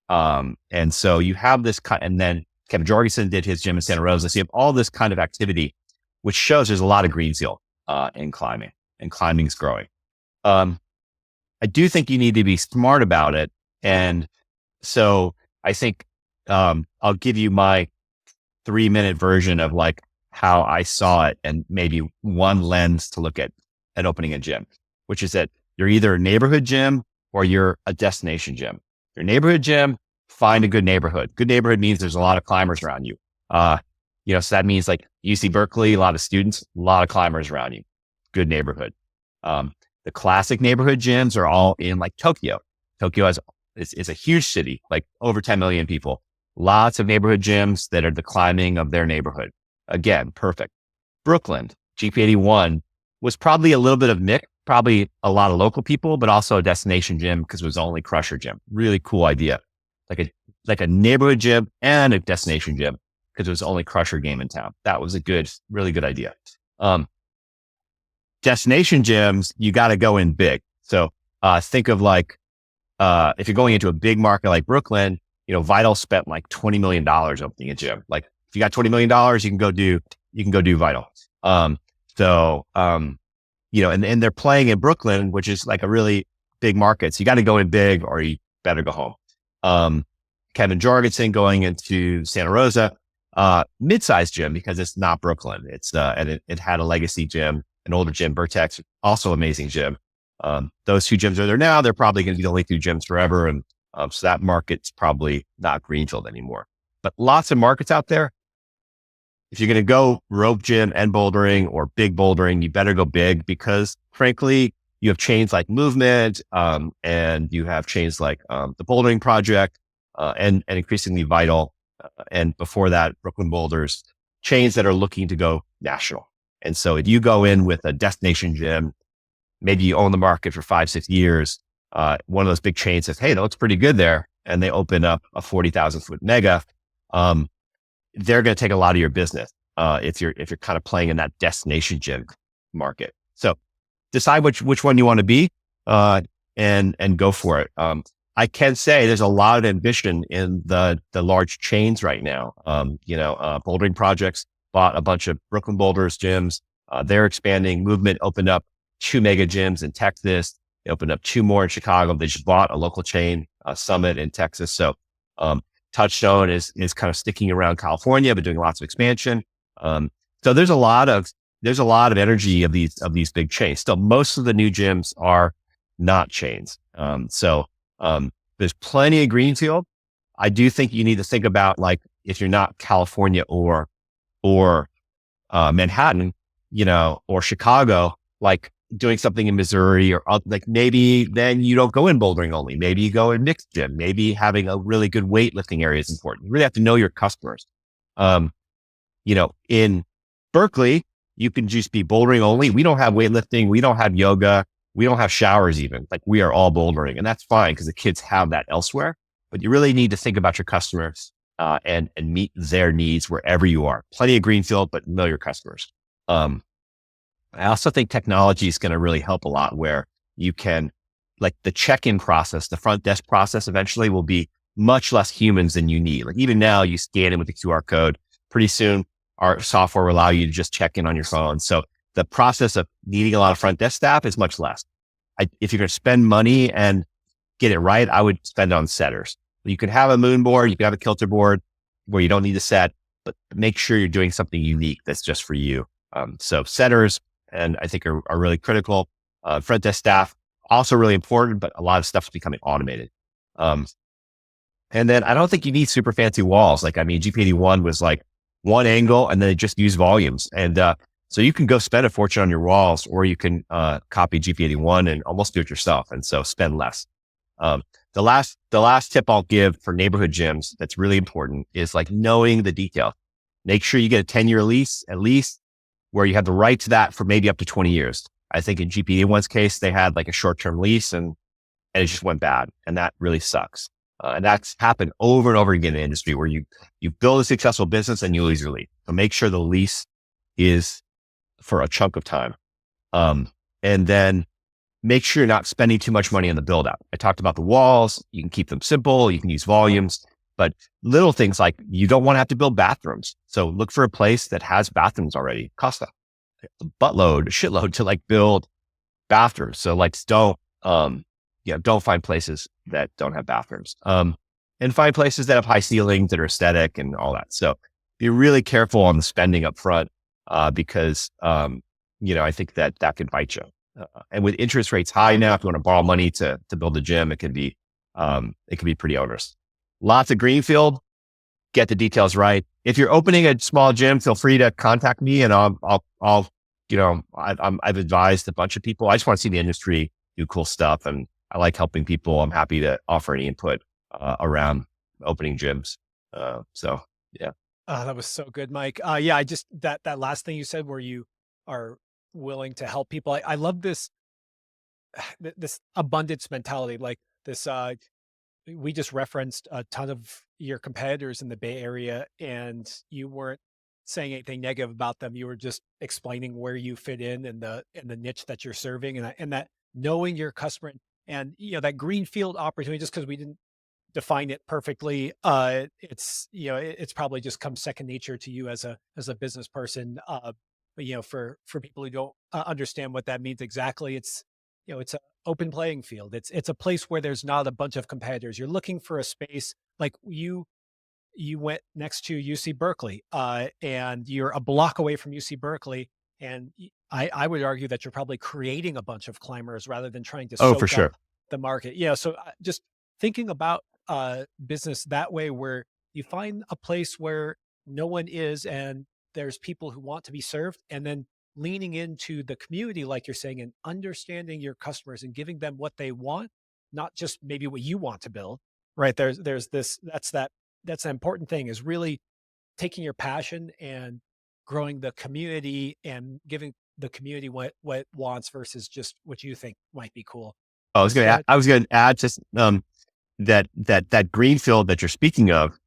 Speaker 1: And so you have this and then Kevin Jorgensen did his gym in Santa Rosa. So you have all this kind of activity, which shows there's a lot of greenfield in climbing, and climbing's growing. I do think you need to be smart about it. And so I think I'll give you my 3-minute version of like how I saw it, and maybe one lens to look at opening a gym, which is that you're either a neighborhood gym or you're a destination gym. Your neighborhood gym, find a good neighborhood. Good neighborhood means there's a lot of climbers around you. So that means like UC Berkeley, a lot of students, a lot of climbers around you. Good neighborhood. The classic neighborhood gyms are all in like Tokyo. Tokyo is a huge city, like over 10 million people. Lots of neighborhood gyms that are the climbing of their neighborhood. Again, perfect. Brooklyn, GP81 was probably a little bit of mix, probably a lot of local people, but also a destination gym because it was only crusher gym. Really cool idea. Like a neighborhood gym and a destination gym because it was the only crusher game in town. That was really good idea. Destination gyms, you got to go in big. So think of like, if you're going into a big market like Brooklyn, Vital spent like $20 million opening a gym. Like if you got $20 million, you can go do Vital. And they're playing in Brooklyn, which is like a really big market. So you got to go in big or you better go home. Kevin Jorgensen going into Santa Rosa, mid-sized gym because it's not Brooklyn. And it had a legacy gym, an older gym, Vertex, also amazing gym. Those 2 gyms are there now. They're probably going to be the only 2 gyms forever. And so that market's probably not greenfield anymore, but lots of markets out there. If you're going to go rope gym and bouldering or big bouldering, you better go big because frankly, you have chains like Movement, and you have chains like the Bouldering Project, and increasingly Vital, and before that, Brooklyn Boulders, chains that are looking to go national. And so if you go in with a destination gym, maybe you own the market for 5-6 years, one of those big chains says, hey, that looks pretty good there. And they open up a 40,000 foot mega. They're going to take a lot of your business if you're kind of playing in that destination gym market. So decide which one you want to be and go for it. I can say there's a lot of ambition in the large chains right now. Bouldering Projects bought a bunch of Brooklyn Boulders gyms. They're expanding. Movement opened up 2 mega gyms in Texas. They opened up 2 more in Chicago. They just bought a local chain, Summit in Texas. So Touchstone is kind of sticking around California, but doing lots of expansion. So there's a lot of energy of these big chains. Still, most of the new gyms are not chains. There's plenty of greenfield. I do think you need to think about like if you're not California or Manhattan, or Chicago, like doing something in Missouri or like maybe then you don't go in bouldering only. Maybe you go in mixed gym. Maybe having a really good weightlifting area is important. You really have to know your customers. In Berkeley, you can just be bouldering only. We don't have weightlifting. We don't have yoga. We don't have showers even. Like we are all bouldering, and that's fine because the kids have that elsewhere. But you really need to think about your customers and meet their needs wherever you are. Plenty of greenfield, but know your customers. I also think technology is going to really help a lot where you can, like the check-in process, the front desk process eventually will be much less humans than you need. Like even now you scan in with the QR code. Pretty soon our software will allow you to just check in on your phone. So the process of needing a lot of front desk staff is much less. If you're going to spend money and get it right, I would spend it on setters. You can have a moon board, you can have a kilter board where you don't need to set, but make sure you're doing something unique that's just for you. So setters, and I think are really critical. Front desk staff, also really important, but a lot of stuff is becoming automated. And then I don't think you need super fancy walls. GP81 was like one angle and then it just used volumes. And so you can go spend a fortune on your walls, or you can copy GP81 and almost do it yourself. And so spend less. the last tip I'll give for neighborhood gyms that's really important is like knowing the details. Make sure you get a 10-year lease at least, where you have the right to that for maybe up to 20 years. I think in GP1's case, they had like a short-term lease and it just went bad. And that really sucks. And that's happened over and over again in the industry where you build a successful business and you lose your lease. So make sure the lease is for a chunk of time. And then make sure you're not spending too much money on the build out. I talked about the walls. You can keep them simple. You can use volumes, but little things like you don't want to have to build bathrooms. So look for a place that has bathrooms already. It costs a shitload to like build bathrooms. So like don't find places that don't have bathrooms. And find places that have high ceilings that are aesthetic and all that. So be really careful on the spending up front, because, I think that could bite you. And with interest rates high now, if you want to borrow money to build a gym, it can be pretty onerous. Lots of greenfield, get the details right. If you're opening a small gym, feel free to contact me and I've advised a bunch of people. I just want to see the industry do cool stuff and I like helping people. I'm happy to offer any input around opening gyms. So yeah.
Speaker 2: That was so good, Mike. Yeah, I just that last thing you said where you are willing to help people. I love this this abundance mentality. Like this, we just referenced a ton of your competitors in the Bay Area, and you weren't saying anything negative about them. You were just explaining where you fit in the niche that you're serving, and that knowing your customer and that greenfield opportunity. Just because we didn't define it perfectly, it's probably just come second nature to you as a business person. But for people who don't understand what that means exactly, it's an open playing field. It's a place where there's not a bunch of competitors. You're looking for a space like you went next to UC Berkeley, and you're a block away from UC Berkeley. And I would argue that you're probably creating a bunch of climbers rather than trying to
Speaker 1: Oh, for
Speaker 2: soak up
Speaker 1: sure.
Speaker 2: the market. Yeah. So just thinking about business that way, where you find a place where no one is and there's people who want to be served, and then leaning into the community, like you're saying, and understanding your customers and giving them what they want, not just maybe what you want to build. Right. There's this, that's an important thing, is really taking your passion and growing the community and giving the community what it wants versus just what you think might be cool. Just
Speaker 1: I was going to add just, that greenfield that you're speaking of,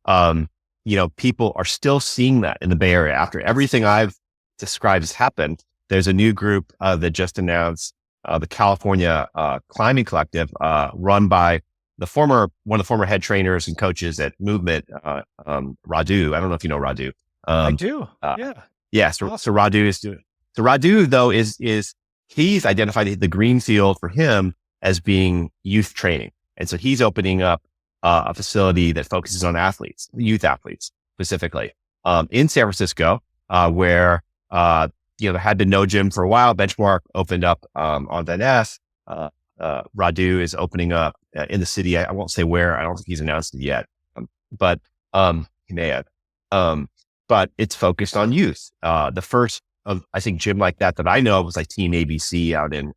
Speaker 1: people are still seeing that in the Bay Area after everything I've described has happened. There's a new group that just announced, the California Climbing Collective, run by one of the former head trainers and coaches at Movement, Radu. I don't know if you know Radu.
Speaker 2: I do.
Speaker 1: Uh,
Speaker 2: Yeah.
Speaker 1: yeah. So Radu is doing. So Radu though is he's identified the green field for him as being youth training, and so he's opening up a facility that focuses on athletes, youth athletes specifically, in San Francisco, where there had been no gym for a while. Benchmark opened up on Van Ness. Radu is opening up in the city. I won't say where. I don't think he's announced it yet, but he may have. But it's focused on youth. The first of, I think, gym like that I know of was like Team ABC out in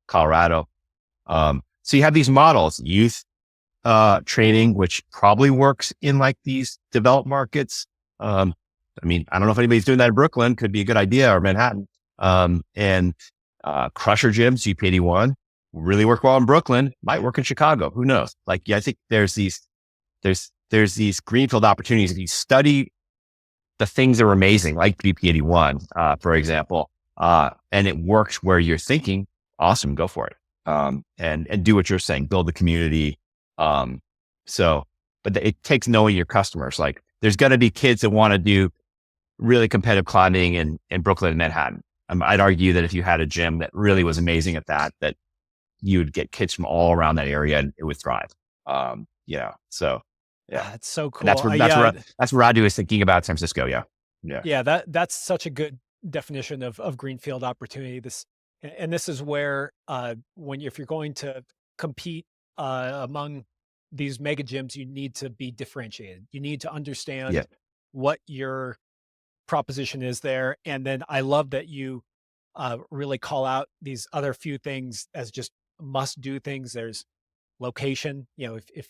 Speaker 1: Colorado. So you have these models, youth training, which probably works in like these developed markets. I don't know if anybody's doing that in Brooklyn. Could be a good idea, or Manhattan. And Crusher gyms, GP81, really work well in Brooklyn. Might work in Chicago. Who knows? Like, yeah, I think there's these greenfield opportunities. If you study the things that are amazing, like GP81, for example, and it works where you're thinking, awesome, go for it. And do what you're saying, build the community. But it takes knowing your customers. Like, there's going to be kids that want to do really competitive climbing in Brooklyn and Manhattan. I'd argue that if you had a gym that really was amazing at that you would get kids from all around that area and it would thrive. So yeah,
Speaker 2: That's so cool.
Speaker 1: and that's where Radu is thinking about San Francisco. Yeah.
Speaker 2: Yeah, that's such a good definition of greenfield opportunity. This is where if you're going to compete among these mega gyms, you need to be differentiated. You need to understand what your proposition is there. And then I love that you really call out these other few things as just must do things. There's location, if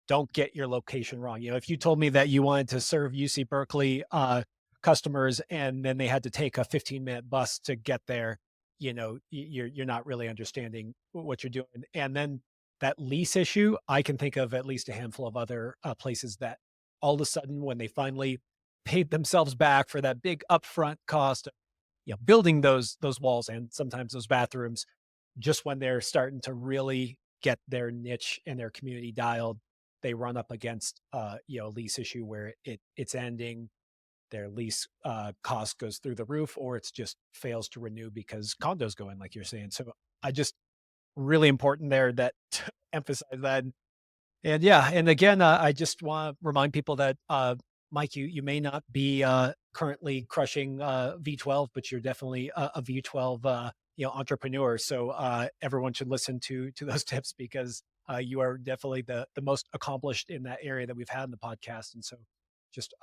Speaker 2: don't get your location wrong. If you told me that you wanted to serve UC Berkeley customers and then they had to take a 15-minute bus to get there, you're not really understanding what you're doing. And then that lease issue, I can think of at least a handful of other places that all of a sudden, when they finally paid themselves back for that big upfront cost of building those walls and sometimes those bathrooms, just when they're starting to really get their niche and their community dialed, they run up against a lease issue where it's ending, their lease cost goes through the roof, or it's just fails to renew because condos go in, like you're saying. So I just really important there that to emphasize that. And yeah, and again, I just want to remind people that Mike, you may not be currently crushing V12, but you're definitely a V12 entrepreneur. So everyone should listen to those tips because you are definitely the most accomplished in that area that we've had in the podcast. And so just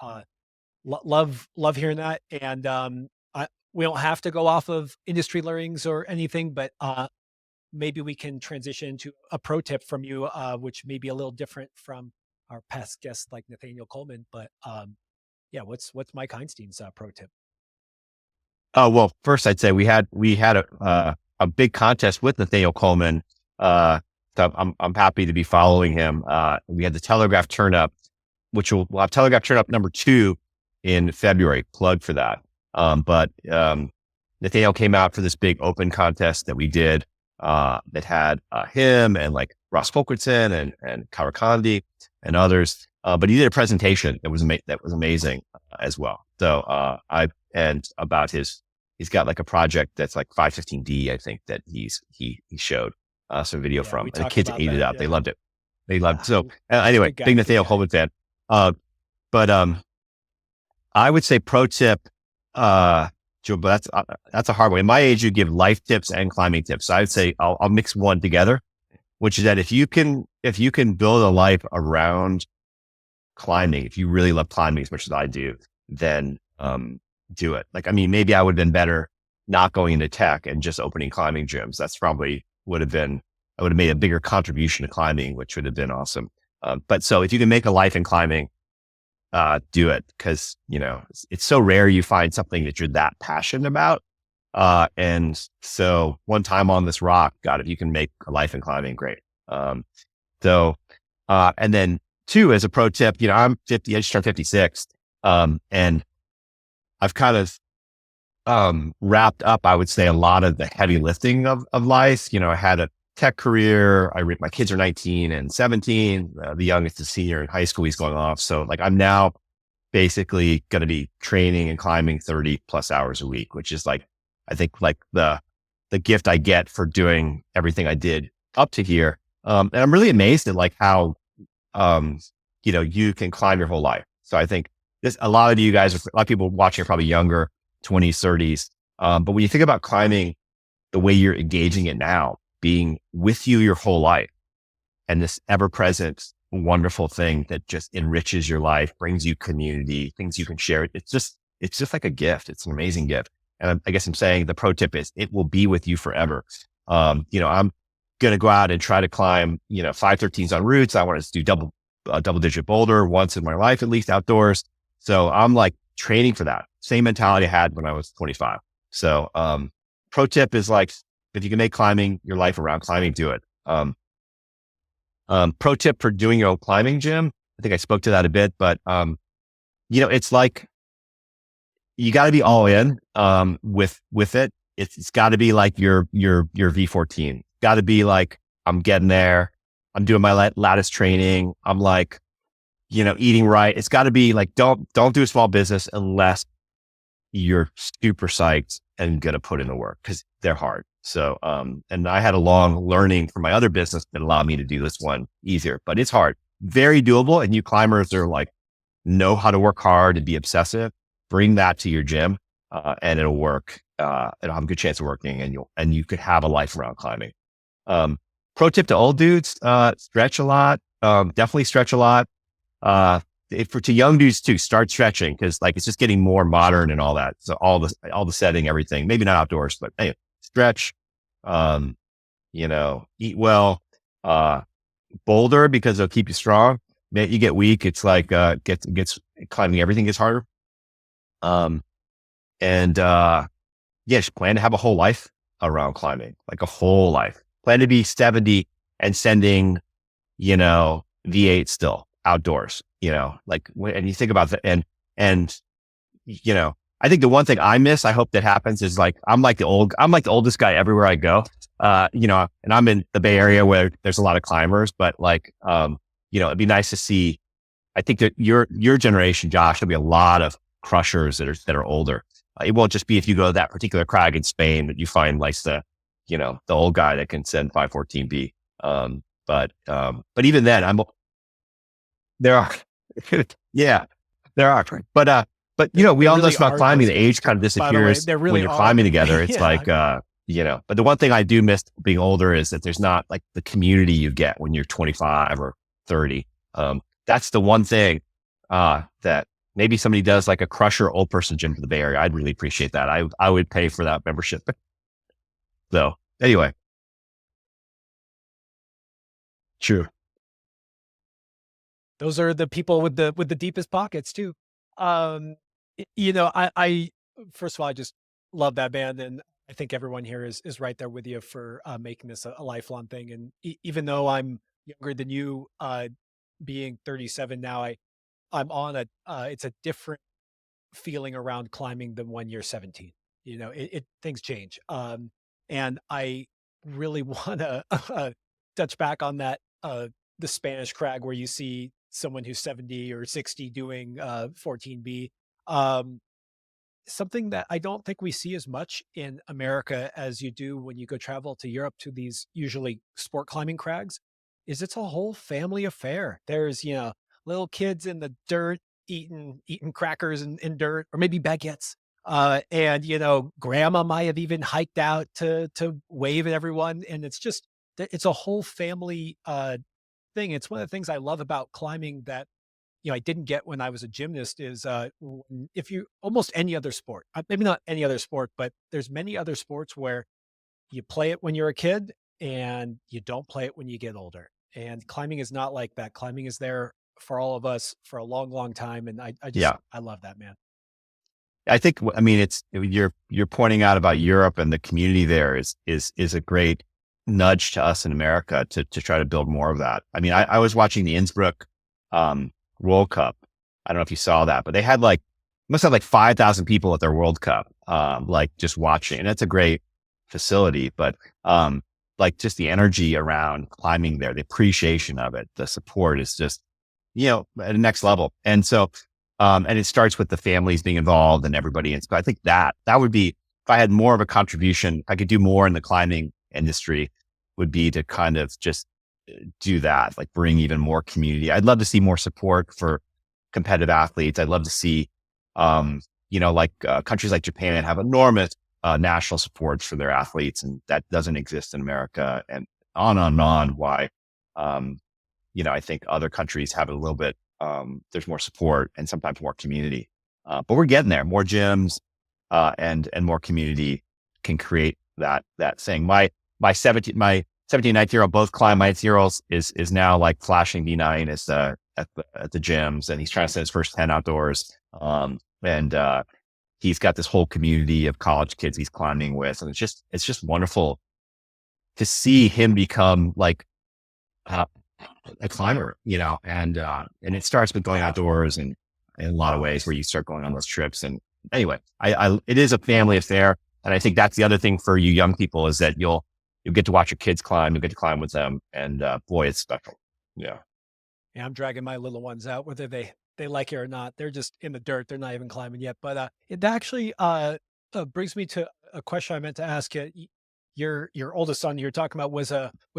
Speaker 2: love hearing that. And we don't have to go off of industry learnings or anything, but maybe we can transition to a pro tip from you, which may be a little different from our past guests like Nathaniel Coleman. But yeah, what's Mike Heinstein's pro tip?
Speaker 1: Oh, well, first I'd say we had a big contest with Nathaniel Coleman. So I'm happy to be following him. We had the Telegraph Turn Up, which we'll have Telegraph Turn Up number 2 in February. Plug for that. But Nathaniel came out for this big open contest that we did that had him and like Ross Fulkerson and Karakandi and others. But he did a presentation that was amazing as well. So he's got like a project that's like 515D, I think, that he showed some video from, and the kids ate it up. Yeah. They loved it. They loved it. So anyway, big Nathaniel Coleman fan. But I would say pro tip, Joe, but that's a hard one. In my age, you give life tips and climbing tips. So I would say I'll mix one together, which is that if you can build a life around climbing, if you really love climbing as much as I do, then do it. Like, I mean, maybe I would have been better not going into tech and just opening climbing gyms. That's probably I would have made a bigger contribution to climbing, which would have been awesome. But so if you can make a life in climbing, do it, because it's so rare you find something that you're that passionate about. And so one time on this rock, God, if you can make a life in climbing, great. And then 2, as a pro tip, I'm 50, I just turned 56. And I've kind of wrapped up, I would say, a lot of the heavy lifting of life. I had a tech career. My kids are 19 and 17. The youngest is senior in high school. He's going off. So like, I'm now basically going to be training and climbing 30 plus hours a week, which is like, I think like the gift I get for doing everything I did up to here. And I'm really amazed at like how, you can climb your whole life. So I think a lot of you guys, a lot of people watching are probably younger, 20s, 30s. But when you think about climbing, the way you're engaging it now, being with you your whole life, and this ever-present wonderful thing that just enriches your life, brings you community, things you can share. It's just like a gift. It's an amazing gift. And I guess I'm saying the pro tip is it will be with you forever. I'm going to go out and try to climb, 513s on routes. I want to do double digit boulder once in my life, at least outdoors. So I'm like training for that same mentality I had when I was 25. So, pro tip is like, if you can make climbing your life around climbing, do it. Pro tip for doing your own climbing gym. I think I spoke to that a bit, but, it's like, you got to be all in, with it. It's got to be like your V14. Got to be like, I'm getting there. I'm doing my lattice training. I'm like, eating right. It's got to be like, don't do a small business unless you're super psyched and going to put in the work, because they're hard. So, and I had a long learning from my other business that allowed me to do this one easier, but it's hard, very doable. And you climbers are like, know how to work hard and be obsessive. Bring that to your gym, and it'll work. It'll have a good chance of working, and you could have a life around climbing. Pro tip to old dudes, stretch a lot. Definitely stretch a lot. To young dudes too, start stretching, because like, it's just getting more modern and all that. So all the setting, everything, maybe not outdoors, but anyway, stretch, eat well. boulder because it'll keep you strong. You get weak. It's like, gets climbing, everything gets harder. Um, and, yeah, just plan to have a whole life around climbing, like a whole life. Plan to be 70 and sending, V8 still outdoors, like and you think about that and, I think the one thing I miss, I hope that happens is like, I'm like the oldest guy everywhere I go, and I'm in the Bay Area where there's a lot of climbers, but like, it'd be nice to see. I think that your generation, Josh, there'll be a lot of crushers that are older. It won't just be if you go to that particular crag in Spain that you find like the old guy that can send 514B. But even then, there are, yeah, there are. But we
Speaker 2: There
Speaker 1: all know
Speaker 2: really
Speaker 1: this about
Speaker 2: are
Speaker 1: climbing.
Speaker 2: those
Speaker 1: The age
Speaker 2: days.
Speaker 1: kind of
Speaker 2: By the way,
Speaker 1: disappears
Speaker 2: there
Speaker 1: when
Speaker 2: really
Speaker 1: you're
Speaker 2: are.
Speaker 1: climbing together. It's
Speaker 2: Yeah.
Speaker 1: like, but the one thing I do miss being older is that there's not like the community you get when you're 25 or 30. That's the one thing, that maybe somebody does like a crusher old person gym for the Bay Area. I'd really appreciate that. I would pay for that membership. So anyway, true.
Speaker 2: Those are the people with the deepest pockets too. I first of all, I just love that band, and I think everyone here is right there with you for making this a lifelong thing. And even though I'm younger than you, being 37 now, I'm on it's a different feeling around climbing than when you're 17. It things change. And I really want to touch back on that, the Spanish crag where you see someone who's 70 or 60 doing 14B. Um, Something that I don't think we see as much in America as you do when you go travel to Europe to these usually sport climbing crags is it's a whole family affair. There's, little kids in the dirt eating crackers and dirt or maybe baguettes. And grandma might have even hiked out to wave at everyone. And it's a whole family thing. It's one of the things I love about climbing that I didn't get when I was a gymnast is if you almost any other sport, maybe not any other sport, but there's many other sports where you play it when you're a kid and you don't play it when you get older. And climbing is not like that. Climbing is there for all of us for a long, long time. And
Speaker 1: Yeah.
Speaker 2: I love that, man.
Speaker 1: I think, I mean, you're pointing out about Europe and the community there is a great nudge to us in America to try to build more of that. I mean, I was watching the Innsbruck, World Cup. I don't know if you saw that, but they had must have like 5,000 people at their World Cup, like just watching. And that's a great facility, but, like just the energy around climbing there, the appreciation of it, the support is just, at the next level. And so, and it starts with the families being involved and everybody. And so I think that would be, if I had more of a contribution, I could do more in the climbing industry, would be to kind of just do that, like bring even more community. I'd love to see more support for competitive athletes. I'd love to see, countries like Japan have enormous national support for their athletes, and that doesn't exist in America, and on why, I think other countries have it a little bit, there's more support and sometimes more community. But we're getting there. More gyms, and more community can create that thing. My 17, 19-year-old both climb. My 18-year-old is now like flashing V9 at the gyms, and he's trying to set his first 10 outdoors. And he's got this whole community of college kids he's climbing with, and it's just wonderful to see him become like a climber, and it starts with going outdoors and in a lot of ways where you start going on those trips. And anyway, it is a family affair. And I think that's the other thing for you young people is that you'll get to watch your kids climb, you'll get to climb with them. And, boy, it's special. Yeah.
Speaker 2: Yeah, I'm dragging my little ones out, whether they like it or not. They're just in the dirt. They're not even climbing yet. But it actually brings me to a question I meant to ask you. Your oldest son you're talking about was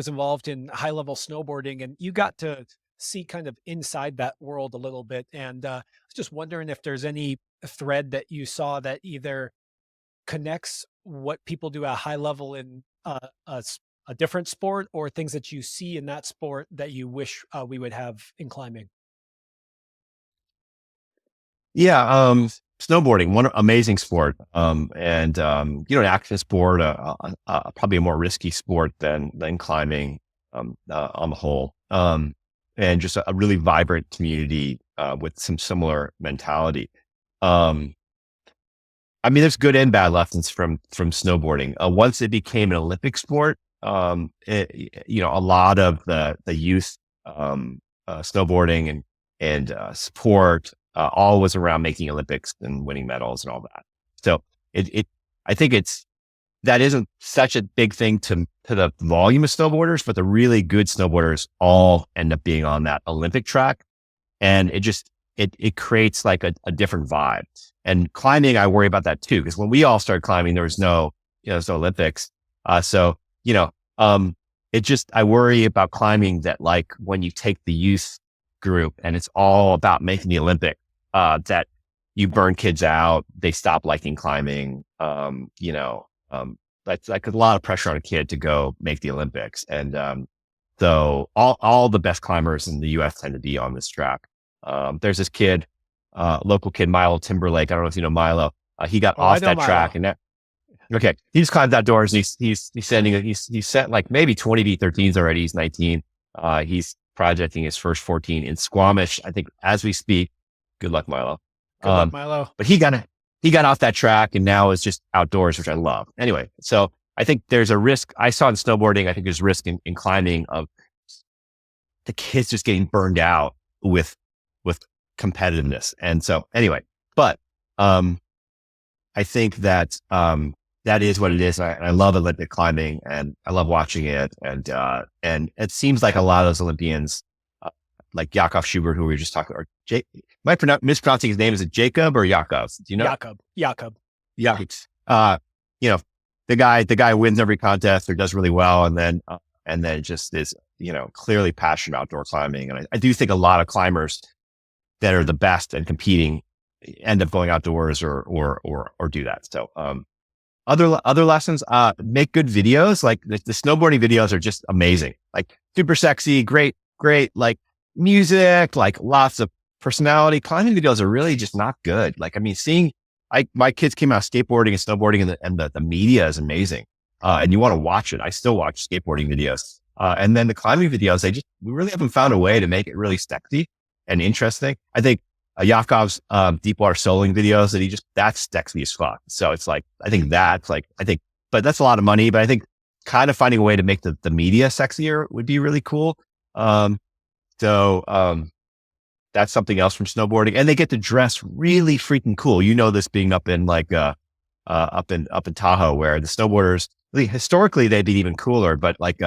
Speaker 2: involved in high level snowboarding, and you got to see kind of inside that world a little bit. And I was just wondering if there's any thread that you saw that either connects what people do at a high level in a different sport, or things that you see in that sport that you wish we would have in climbing.
Speaker 1: Yeah. Snowboarding, one amazing sport. And an active sport, probably a more risky sport than climbing. on the whole. And just a really vibrant community, with some similar mentality. Um, I mean, there's good and bad lessons from snowboarding. Once it became an Olympic sport, a lot of the youth, snowboarding and support, all was around making Olympics and winning medals and all that. So I think that isn't such a big thing to the volume of snowboarders, but the really good snowboarders all end up being on that Olympic track. And it creates like a different vibe. And climbing, I worry about that too, because when we all started climbing, there was there's no Olympics. So, you know, I worry about climbing that, like, when you take the youth group and it's all about making the Olympic, that you burn kids out, they stop liking climbing. That's like a lot of pressure on a kid to go make the Olympics. And, so all the best climbers in the US tend to be on this track. There's this kid, local kid, Milo Timberlake. I don't know if you know Milo. He got
Speaker 2: I
Speaker 1: off
Speaker 2: know
Speaker 1: that
Speaker 2: Milo.
Speaker 1: track okay. He just climbed outdoors and he's set like maybe 20 V13s already. He's 19. He's projecting his first 14 in Squamish, I think, as we speak. Good luck, Milo.
Speaker 2: Good luck, Milo.
Speaker 1: But he got off that track and now is just outdoors, which I love. Anyway, so I think there's a risk I saw in snowboarding. I think there's risk in climbing of the kids just getting burned out with competitiveness. And so anyway, but I think that that is what it is. I love Olympic climbing and I love watching it. And it seems like a lot of those Olympians, like Yakov Schubert, who we were just talking about, mispronouncing his name. Is it Jacob or Yakov? Do you know?
Speaker 2: Jakob.
Speaker 1: The guy wins every contest or does really well. And then just is, clearly passionate about outdoor climbing. And I do think a lot of climbers that are the best and competing end up going outdoors or do that. So, other lessons, make good videos. Like the snowboarding videos are just amazing. Like super sexy, great, like music, like lots of personality. Climbing videos are really just not good. Like, I mean, my kids came out skateboarding and snowboarding and the media is amazing. And you want to watch it. I still watch skateboarding videos. And then the climbing videos, we really haven't found a way to make it really sexy and interesting. I think Yakov's deep water soloing videos that's sexy as fuck. So it's like, but that's a lot of money, but I think kind of finding a way to make the media sexier would be really cool. So that's something else from snowboarding, and they get to dress really freaking cool. This being up in like, up in Tahoe, where the snowboarders, historically they'd be even cooler, but like,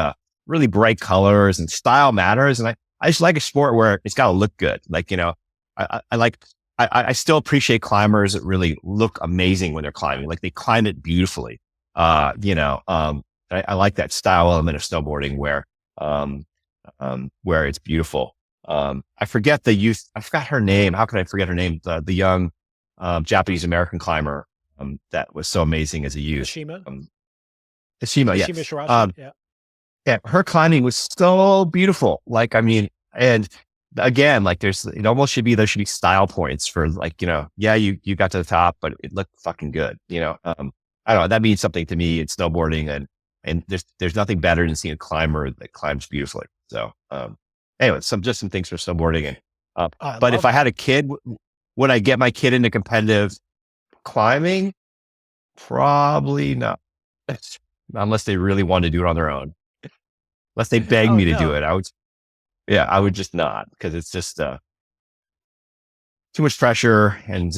Speaker 1: really bright colors and style matters. And I just like a sport where it's got to look good. Like, I still appreciate climbers that really look amazing when they're climbing. Like they climb it beautifully. I like that style element of snowboarding where it's beautiful. I forgot her name. How can I forget her name? The young, Japanese American climber, that was so amazing as a youth.
Speaker 2: Hashima,
Speaker 1: yes.
Speaker 2: Shirashi, yeah.
Speaker 1: Yeah, her climbing was so beautiful. Like, I mean, and again, like it almost should be style points for like, yeah, you got to the top, but it looked fucking good. I don't know. That means something to me in snowboarding, and there's nothing better than seeing a climber that climbs beautifully. So, anyway, some things for snowboarding. But if I had a kid, would I get my kid into competitive climbing? Probably not, unless they really want to do it on their own. Unless they beg me to do it, I would just not, because it's just too much pressure. And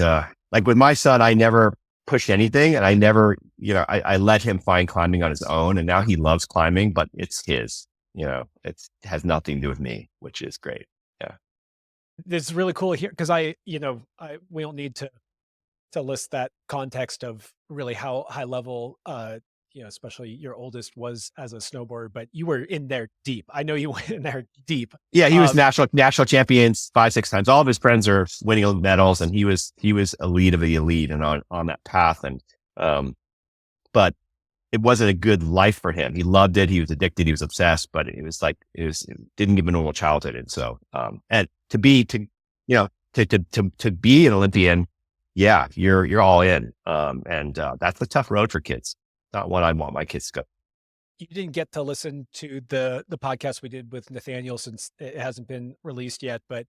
Speaker 1: like with my son, I never pushed anything, and I never, I let him find climbing on his own, and now he loves climbing, but it's his. It has nothing to do with me, which is great. Yeah,
Speaker 2: It's really cool here because we don't need to list that context of really how high level especially your oldest was as a snowboarder, but you were in there deep. I know you went in there deep.
Speaker 1: Yeah, he was national champions 5-6 times. All of his friends are winning medals, and he was elite of the elite and on that path. And but it wasn't a good life for him. He loved it. He was addicted. He was obsessed. But it didn't give him a normal childhood. And so and to be an Olympian, yeah, you're all in. And that's a tough road for kids. Not one I want my kids to go.
Speaker 2: you didn't get to listen to the podcast we did with Nathaniel since it hasn't been released yet, but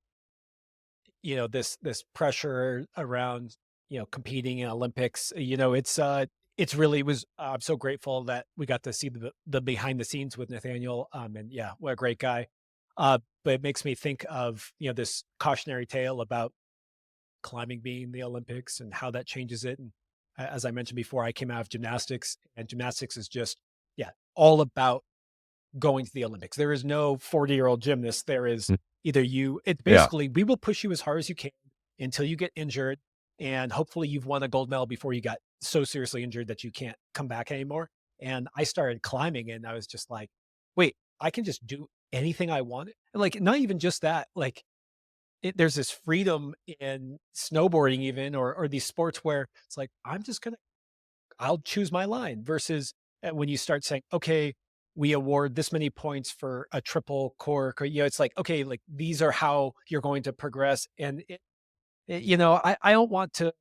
Speaker 2: this pressure around competing in Olympics, it's really was I'm so grateful that we got to see the behind the scenes with Nathaniel. And yeah, what a great guy. But it makes me think of this cautionary tale about climbing being the Olympics and how that changes it. And as I mentioned before, I came out of gymnastics, and gymnastics is just, yeah, all about going to the Olympics. There is no 40-year-old gymnast. There is
Speaker 1: Mm.
Speaker 2: either you, it's
Speaker 1: Yeah.
Speaker 2: basically, we will push you as hard as you can until you get injured. And hopefully you've won a gold medal before you got so seriously injured that you can't come back anymore. And I started climbing and I was just like, wait, I can just do anything I want. And like, not even just that, like, there's this freedom in snowboarding even, or these sports where it's like, I'll choose my line versus when you start saying, okay, we award this many points for a triple cork, or, it's like, okay, like these are how you're going to progress. And I don't want to,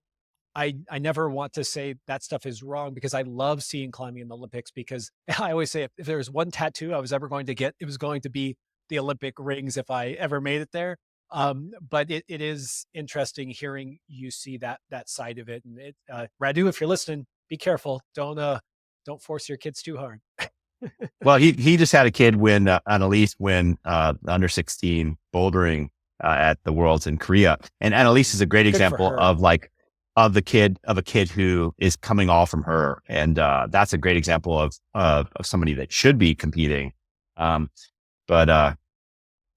Speaker 2: I never want to say that stuff is wrong because I love seeing climbing in the Olympics because I always say if there was one tattoo I was ever going to get, it was going to be the Olympic rings if I ever made it there. But it is interesting hearing you see that side of it. And Radu, if you're listening, be careful. Don't force your kids too hard.
Speaker 1: Well, he just had a kid win, Annalise win, under 16 bouldering, at the Worlds in Korea. And Annalise is a great
Speaker 2: Good for
Speaker 1: example
Speaker 2: her.
Speaker 1: of a kid who is coming all from her. And, that's a great example of somebody that should be competing. But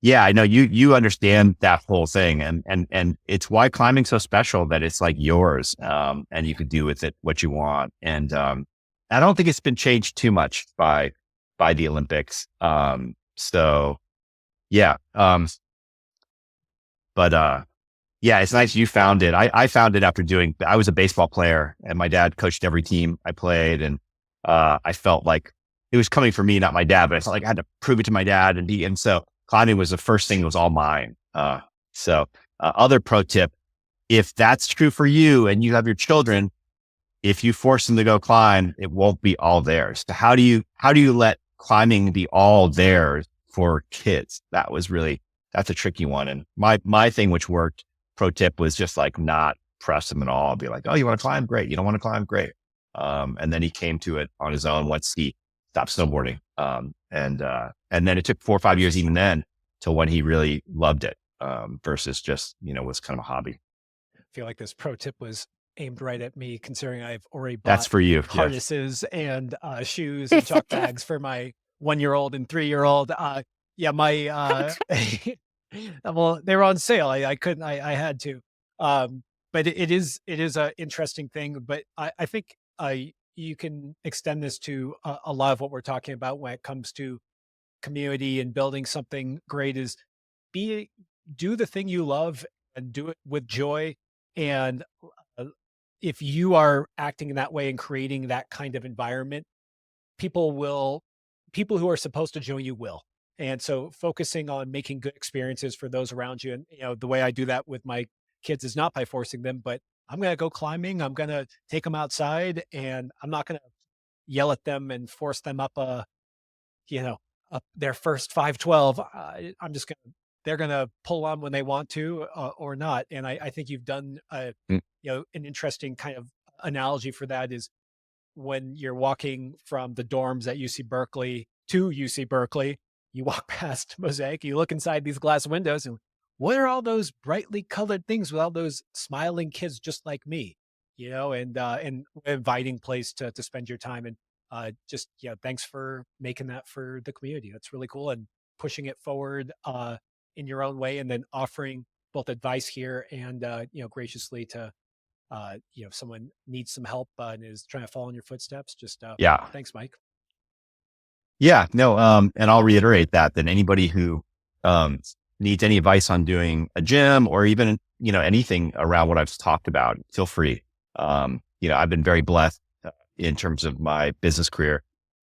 Speaker 1: yeah, I know you understand that whole thing, and it's why climbing's so special, that it's like yours, and you can do with it what you want. And, I don't think it's been changed too much by the Olympics. So yeah. But yeah, it's nice you found it. I found it after I was a baseball player and my dad coached every team I played. And, I felt like it was coming from me, not my dad, but I felt like I had to prove it to my dad, and so climbing was the first thing that was all mine. Other pro tip, if that's true for you and you have your children, if you force them to go climb, it won't be all theirs. So how do you let climbing be all theirs for kids? That's a tricky one. And my thing, which worked, pro tip, was just like not press them at all. Be like, oh, you want to climb? Great. You don't want to climb? Great. And then he came to it on his own once he stopped snowboarding. And then it took 4 or 5 years even then till when he really loved it, versus just, was kind of a hobby.
Speaker 2: I feel like this pro tip was aimed right at me, considering I've already
Speaker 1: That's
Speaker 2: bought
Speaker 1: for you. Yes.
Speaker 2: harnesses and shoes and chalk bags for my 1-year-old and 3-year-old. Yeah, my well, they were on sale. I couldn't. I had to. But it is a interesting thing. But I think you can extend this to a lot of what we're talking about when it comes to community and building something great. Is be do the thing you love and do it with joy. And uh, if you are acting in that way and creating that kind of environment, people who are supposed to join you will. And so focusing on making good experiences for those around you. And the way I do that with my kids is not by forcing them, but I'm going to go climbing. I'm going to take them outside, and I'm not going to yell at them and force them you know, up their first 512. I'm just going to, they're going to pull on when they want to, or not. And I think you've done,
Speaker 1: Mm.
Speaker 2: an interesting kind of analogy for that is when you're walking from the dorms at UC Berkeley to UC Berkeley, you walk past Mosaic, you look inside these glass windows, and what are all those brightly colored things with all those smiling kids just like me? And inviting place to spend your time. And just thanks for making that for the community. That's really cool, and pushing it forward in your own way, and then offering both advice here and graciously to if someone needs some help and is trying to follow in your footsteps, just
Speaker 1: Yeah.
Speaker 2: thanks, Mike.
Speaker 1: Yeah, no, and I'll reiterate that anybody who, needs any advice on doing a gym or even, anything around what I've talked about, feel free. I've been very blessed, in terms of my business career,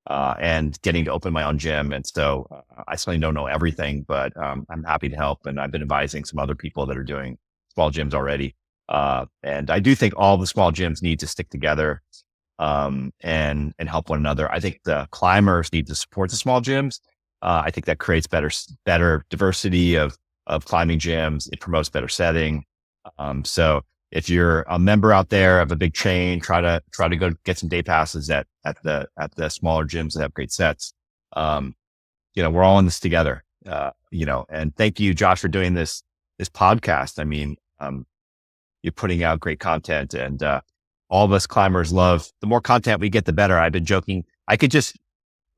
Speaker 1: and getting to open my own gym. And so, I certainly don't know everything, but, I'm happy to help. And I've been advising some other people that are doing small gyms already. And I do think all the small gyms need to stick together. and help one another. I think the climbers need to support the small gyms. I think that creates better diversity of climbing gyms. It promotes better setting. So if you're a member out there of a big chain, try to go get some day passes at the smaller gyms that have great sets. We're all in this together. And thank you, Josh, for doing this podcast. I mean, you're putting out great content, and all of us climbers love, the more content we get, the better. I've been joking. I could just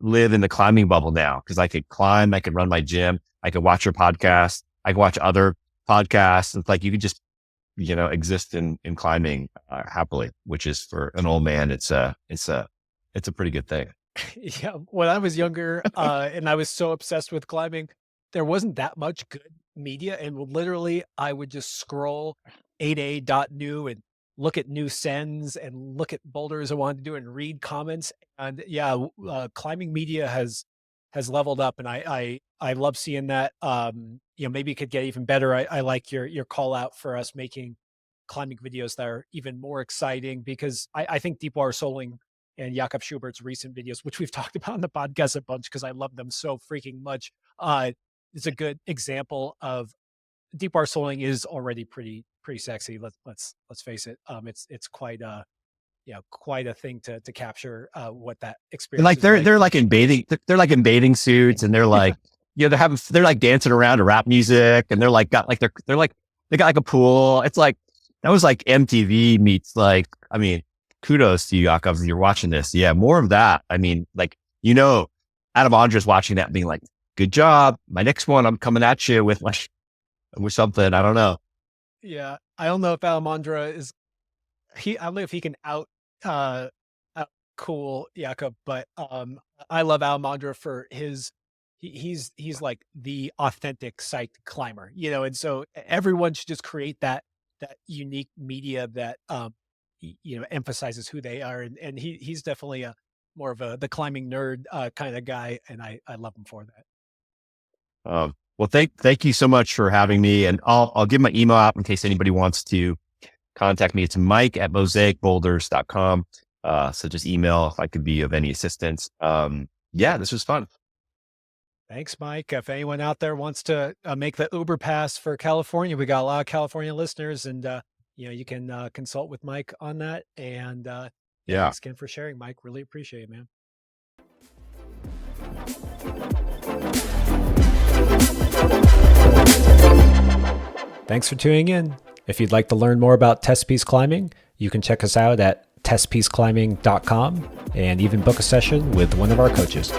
Speaker 1: live in the climbing bubble now because I could climb, I could run my gym, I could watch your podcast, I could watch other podcasts. It's like you could just, exist in climbing happily, which is, for an old man, it's a pretty good thing.
Speaker 2: Yeah, when I was younger, and I was so obsessed with climbing, there wasn't that much good media, and literally I would just scroll 8a.new and look at new sends and look at boulders I wanted to do and read comments. And yeah, climbing media has leveled up, and I love seeing that. Maybe it could get even better. I like your call out for us making climbing videos that are even more exciting, because I think Deepwater Soling and Jakob Schubert's recent videos, which we've talked about on the podcast a bunch because I love them so freaking much, is a good example of Deepwater Soling is already pretty sexy. Let's face it. It's quite quite a thing to capture what that
Speaker 1: And
Speaker 2: experience
Speaker 1: like
Speaker 2: is
Speaker 1: they're like in bathing suits, and they're like, they're like dancing around to rap music, and they're like they got like a pool. It's like, that was like MTV meets, like, I mean, kudos to you, Jakob, if you're watching this. Yeah, more of that. I mean, like, Adam Andre's watching that and being like, good job. My next one, I'm coming at you with something. I don't know.
Speaker 2: Yeah, I don't know if Alamandra is I don't know if he can out cool Jakob, but I love Alamandra for his he's like the authentic psyched climber, and so everyone should just create that unique media that emphasizes who they are, and he's definitely a more of the climbing nerd kind of guy, and I love him for that.
Speaker 1: Well, thank you so much for having me, and I'll give my email out in case anybody wants to contact me. It's mike@mosaicboulders.com. So just email if I could be of any assistance. This was fun.
Speaker 2: Thanks, Mike. If anyone out there wants to make the Uber pass for California, we got a lot of California listeners, and you can consult with Mike on that. And thanks again for sharing, Mike. Really appreciate it, man. Thanks for tuning in. If you'd like to learn more about Testpiece climbing, you can check us out at testpiececlimbing.com and even book a session with one of our coaches.